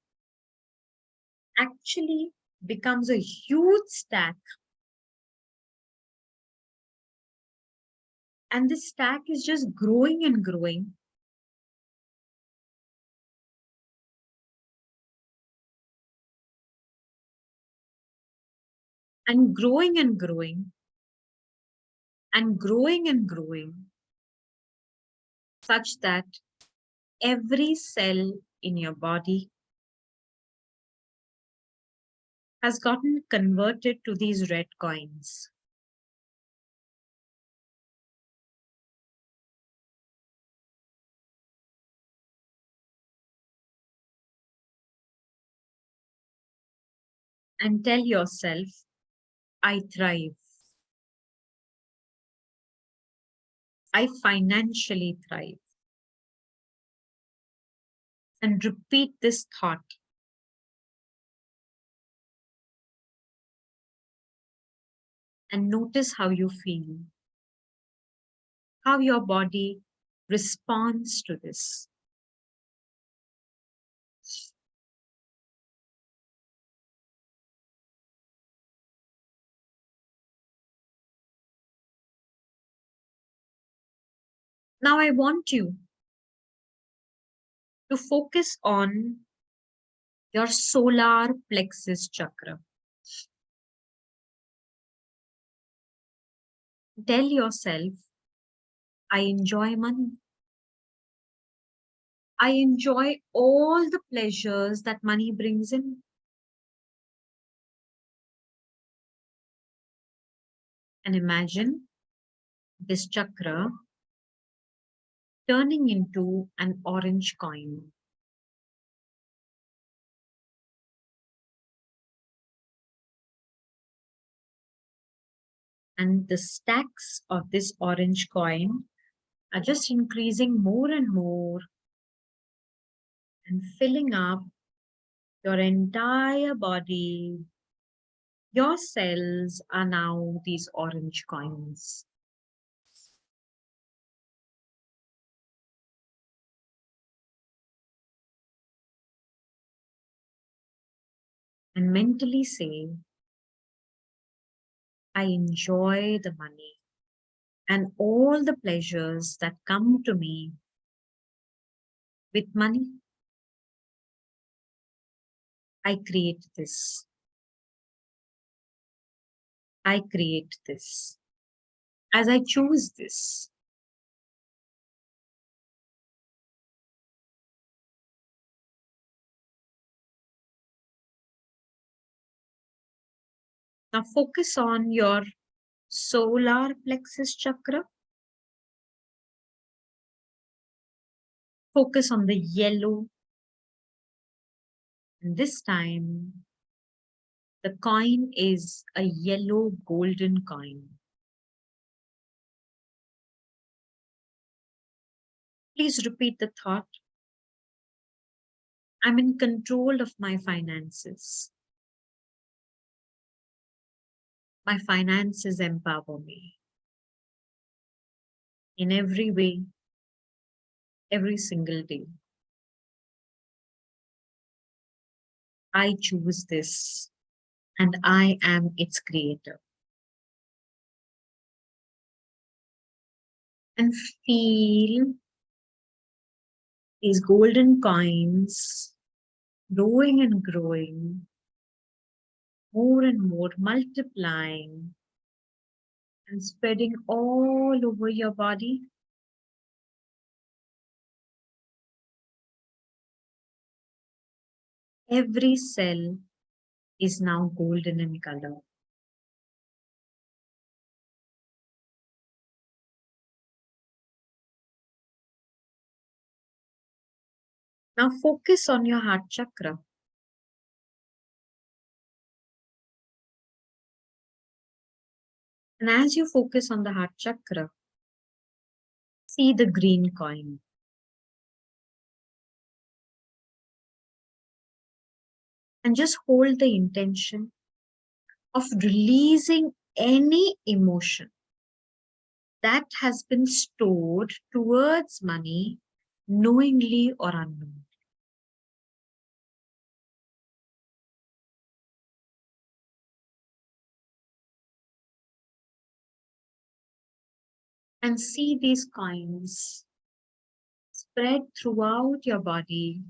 actually becomes a huge stack. And this stack is just growing and growing. And growing and growing. And growing and growing. Such that every cell in your body has gotten converted to these red coins. And tell yourself I thrive. I financially thrive. And repeat this thought. And notice how you feel. How your body responds to this. Now I want you to focus on your solar plexus chakra. Tell yourself, I enjoy money. I enjoy all the pleasures that money brings in. And imagine this chakra turning into an orange coin. And the stacks of this orange coin are just increasing more and more and filling up your entire body. Your cells are now these orange coins. And mentally say, I enjoy the money and all the pleasures that come to me with money. I create this. I create this. As I choose this. Now focus on your solar plexus chakra. Focus on the yellow. And this time, the coin is a yellow golden coin. Please repeat the thought. I'm in control of my finances. My finances empower me. In every way, every single day. I choose this and I am its creator. And feel these golden coins growing and growing, more and more multiplying and spreading all over your body. Every cell is now golden in color. Now focus on your heart chakra. And as you focus on the heart chakra, see the green coin. And just hold the intention of releasing any emotion that has been stored towards money, knowingly or unknowingly. And see these coins spread throughout your body,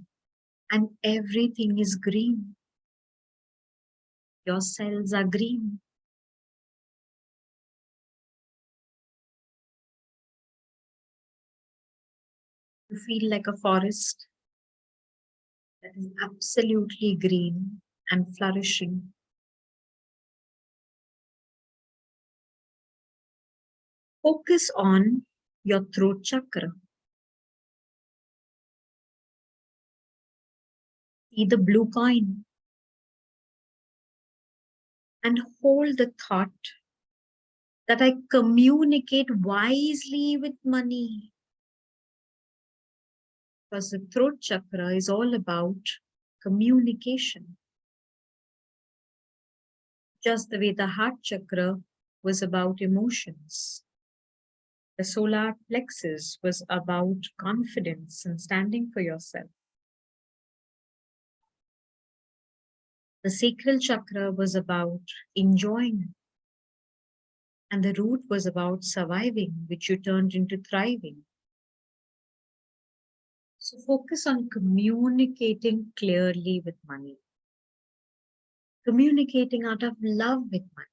and everything is green. Your cells are green. You feel like a forest that is absolutely green and flourishing. Focus on your throat chakra. See the blue coin. and hold the thought that I communicate wisely with money. Because the throat chakra is all about communication. Just the way the heart chakra was about emotions. The solar plexus was about confidence and standing for yourself. The sacral chakra was about enjoying. And the root was about surviving, which you turned into thriving. So focus on communicating clearly with money. Communicating out of love with money.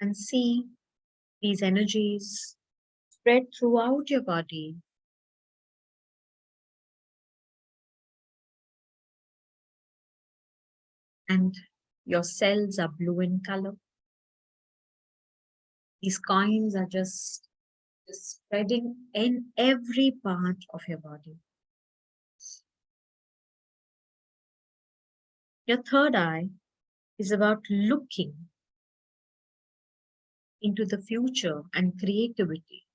And see these energies spread throughout your body. And your cells are blue in color. These coins are just spreading in every part of your body. Your third eye is about looking into the future and creativity.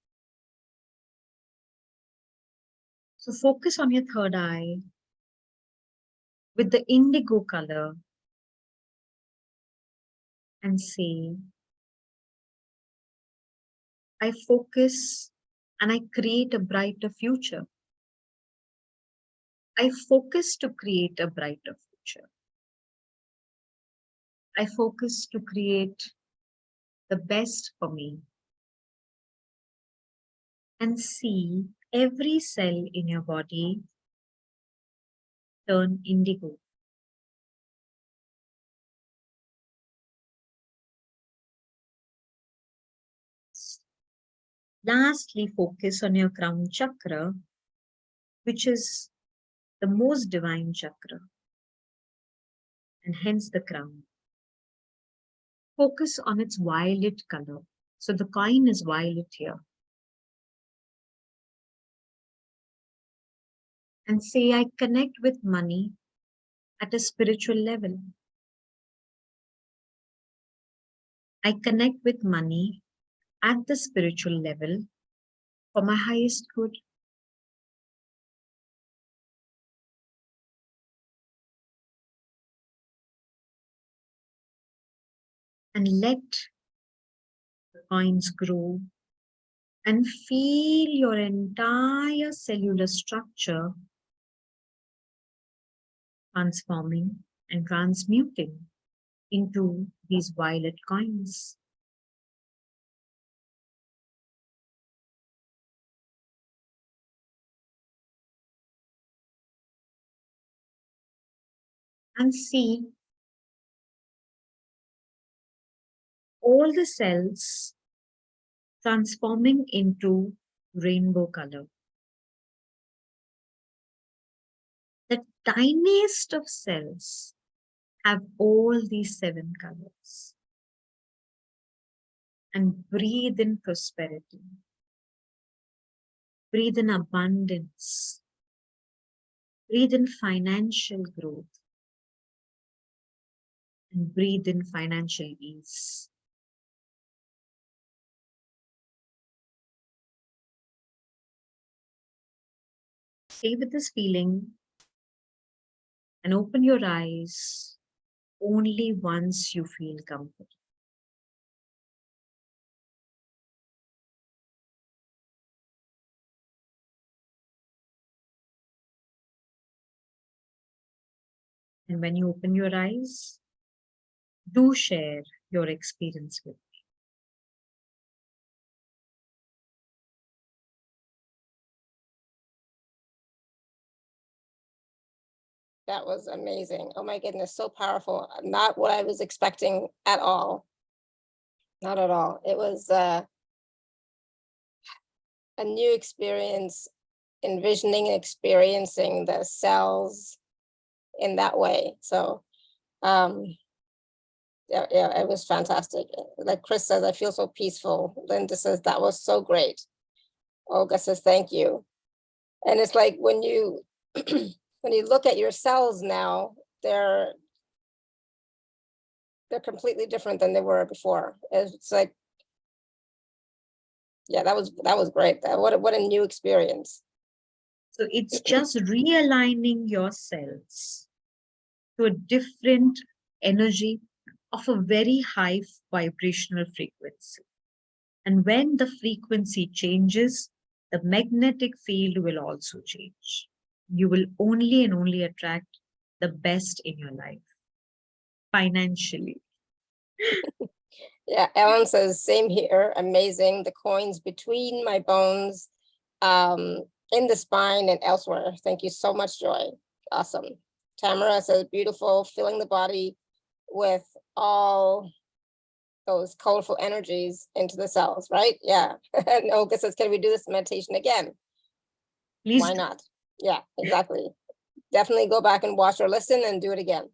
So focus on your third eye with the indigo color and say, I focus and I create a brighter future. I focus to create a brighter future. I focus to create the best for me. And see every cell in your body turn indigo. Lastly, focus on your crown chakra, which is the most divine chakra, and hence the crown. Focus on its violet color. So the coin is violet here. And say, I connect with money at a spiritual level. I connect with money at the spiritual level for my highest good. And let the coins grow and feel your entire cellular structure transforming and transmuting into these violet coins. And see all the cells transforming into rainbow color. The tiniest of cells have all these 7 colors. And breathe in prosperity. Breathe in abundance. Breathe in financial growth. And breathe in financial ease. Stay with this feeling and open your eyes only once you feel comfortable. And when you open your eyes, do share your experience with me. That was amazing. Oh my goodness, so powerful. Not what I was expecting at all. Not at all. It was a new experience, envisioning and experiencing the cells in that way. So yeah, it was fantastic. Like Chris says, I feel so peaceful. Linda says that was so great. Olga says thank you. And it's like when you when you look at your cells now, they're they're completely different than they were before. It's like, yeah, that was great. What a new experience. So it's just realigning yourselves to a different energy of a very high vibrational frequency. And when the frequency changes, the magnetic field will also change. You will only and only attract the best in your life, financially. Yeah, Ellen says, same here, amazing. The coins between my bones, in the spine and elsewhere. Thank you so much, Joy. Awesome. Tamara says, beautiful, filling the body with all those colorful energies into the cells, right? Yeah. And Olga says, can we do this meditation again? Please. Why not? Yeah, exactly. Definitely go back and watch or listen and do it again.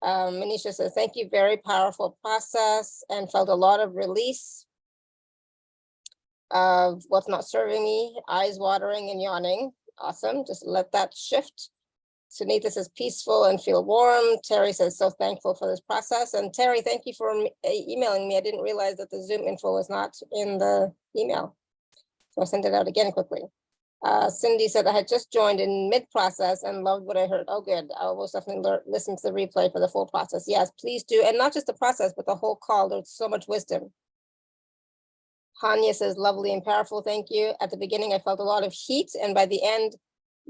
Manisha says, thank you, very powerful process, and felt a lot of release of what's not serving me, eyes watering and yawning. Awesome, just let that shift. Sunita says, peaceful and feel warm. Terry says, so thankful for this process. And Terry, thank you for emailing me. I didn't realize that the Zoom info was not in the email. So I sent it out again quickly. Cindy said, I had just joined in mid-process and loved what I heard. Oh, good. I will definitely listen to the replay for the full process. Yes, please do. And not just the process, but the whole call. There's so much wisdom. Hanya says, lovely and powerful. Thank you. At the beginning, I felt a lot of heat, and by the end,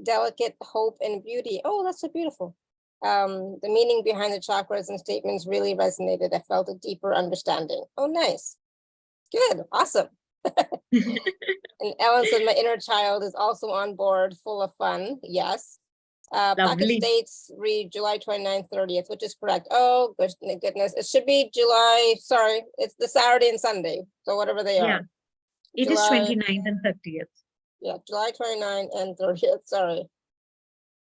delicate hope and beauty. Oh, that's so beautiful. The meaning behind the chakras and statements really resonated. I felt a deeper understanding. Oh, nice. Good. Awesome. And Ellen said, my inner child is also on board, full of fun. Yes. Package dates read July 29th, 30th, which is correct. Oh, goodness. It should be July. Sorry, it's the Saturday and Sunday. So whatever they are. It is 29th and 30th. Yeah, July 29th and 30th. Sorry.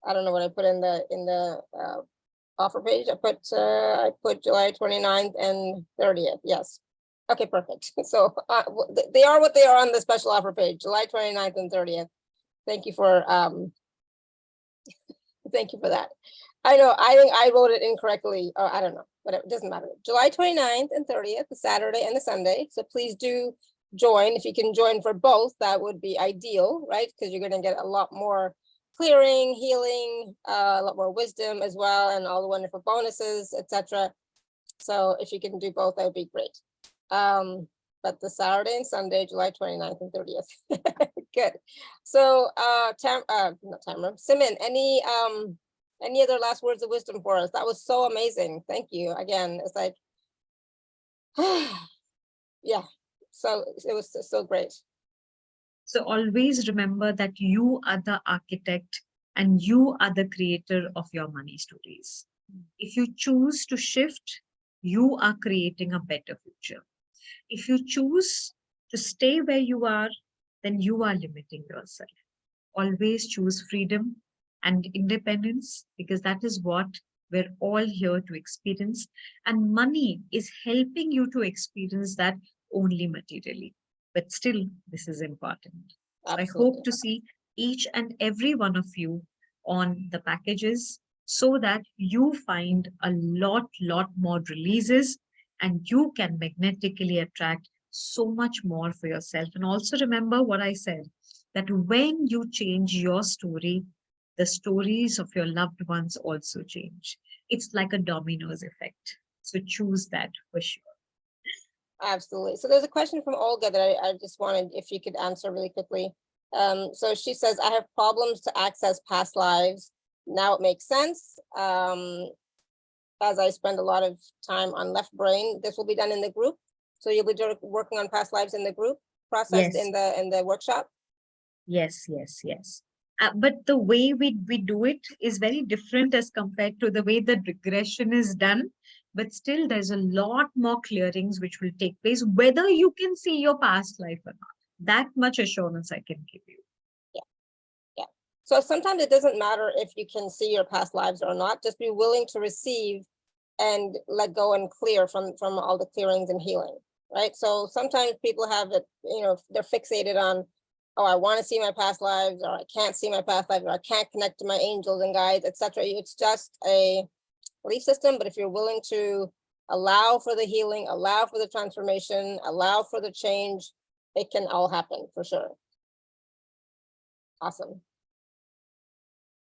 I don't know what I put in the offer page. I put July 29th and 30th. Yes. Okay, perfect. So they are what they are on the special offer page, July 29th and 30th. Thank you for thank you for that. I know, I think I wrote it incorrectly, or I don't know, but it doesn't matter. July 29th and 30th, the Saturday and the Sunday. So please do join. If you can join for both, that would be ideal, right? Because you're going to get a lot more clearing, healing, a lot more wisdom as well, and all the wonderful bonuses, etc. So if you can do both, that would be great. But the Saturday and Sunday, July 29th and 30th. Good. So not Tamara, Simmin, any other last words of wisdom for us? That was so amazing. Thank you. Again, it's like, yeah, so it was so great. So always remember that you are the architect and you are the creator of your money stories. If you choose to shift, you are creating a better future. If you choose to stay where you are, then you are limiting yourself. Always choose freedom and independence, because that is what we're all here to experience. And money is helping you to experience that only materially. But still, this is important. So I hope to see each and every one of you on the packages so that you find a lot more releases and you can magnetically attract so much more for yourself. And also remember what I said, that when you change your story, the stories of your loved ones also change. It's like a dominoes effect. So choose that for sure. Absolutely. So there's a question from Olga that I just wanted, if you could answer really quickly. So she says, I have problems to access past lives. Now it makes sense. As I spend a lot of time on left brain, this will be done in the group. So you'll be working on past lives in the group process. Yes. in the workshop. Yes. But the way we do it is very different as compared to the way the regression is done. But still, there's a lot more clearings which will take place, whether you can see your past life or not. That much assurance I can give you. Yeah. So sometimes it doesn't matter if you can see your past lives or not. Just be willing to receive and let go and clear from all the clearings and healing, right? So sometimes people have it, they're fixated on, oh, I want to see my past lives, or I can't see my past lives, or I can't connect to my angels and guides, etc. It's just a belief system. But if you're willing to allow for the healing, allow for the transformation, allow for the change. It can all happen for sure. Awesome.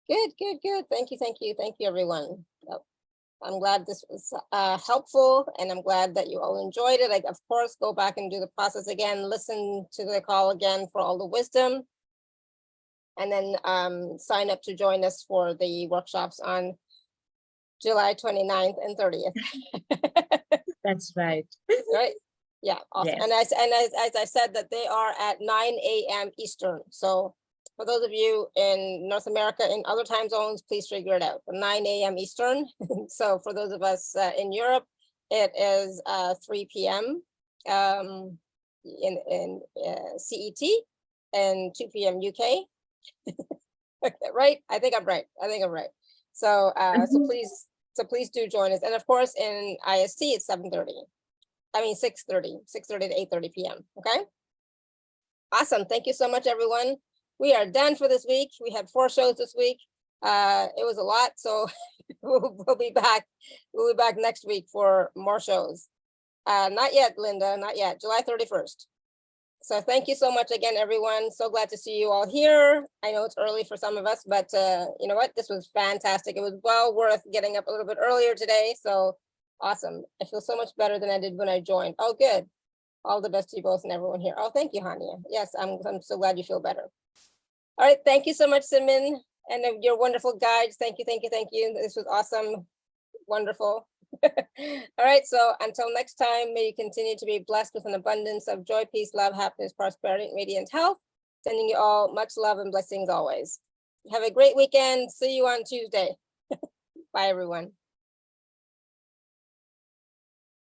Good, good, good. Thank you, thank you, thank you, everyone. I'm glad this was helpful, and I'm glad that you all enjoyed it. Like, of course, go back and do the process again, listen to the call again for all the wisdom, and then sign up to join us for the workshops on July 29th and 30th. That's right. Right? Yeah, awesome. Yes. And as I said, that they are at 9 a.m. Eastern. So for those of you in North America, in other time zones, please figure it out. 9 a.m. Eastern. So for those of us in Europe, it is 3 p.m. In CET and 2 p.m. UK. Right? I think I'm right. So so please do join us. And of course, in IST, it's 7:30. I mean 6:30 to 8:30 p.m. Okay. Awesome. Thank you so much, everyone. We are done for this week. We had 4 shows this week. It was a lot, so we'll be back. We'll be back next week for more shows. Not yet, Linda, not yet. July 31st. So thank you so much again, everyone. So glad to see you all here. I know it's early for some of us, but you know what? This was fantastic. It was well worth getting up a little bit earlier today. So awesome. I feel so much better than I did when I joined. Oh, good. All the best to you both and everyone here. Oh, thank you, Hania. Yes, I'm so glad you feel better. All right. Thank you so much, Simmin, and your wonderful guides. Thank you, thank you, thank you. This was awesome. Wonderful. All right, so until next time, may you continue to be blessed with an abundance of joy, peace, love, happiness, prosperity, and radiant health. Sending you all much love and blessings always. Have a great weekend. See you on Tuesday. Bye, everyone.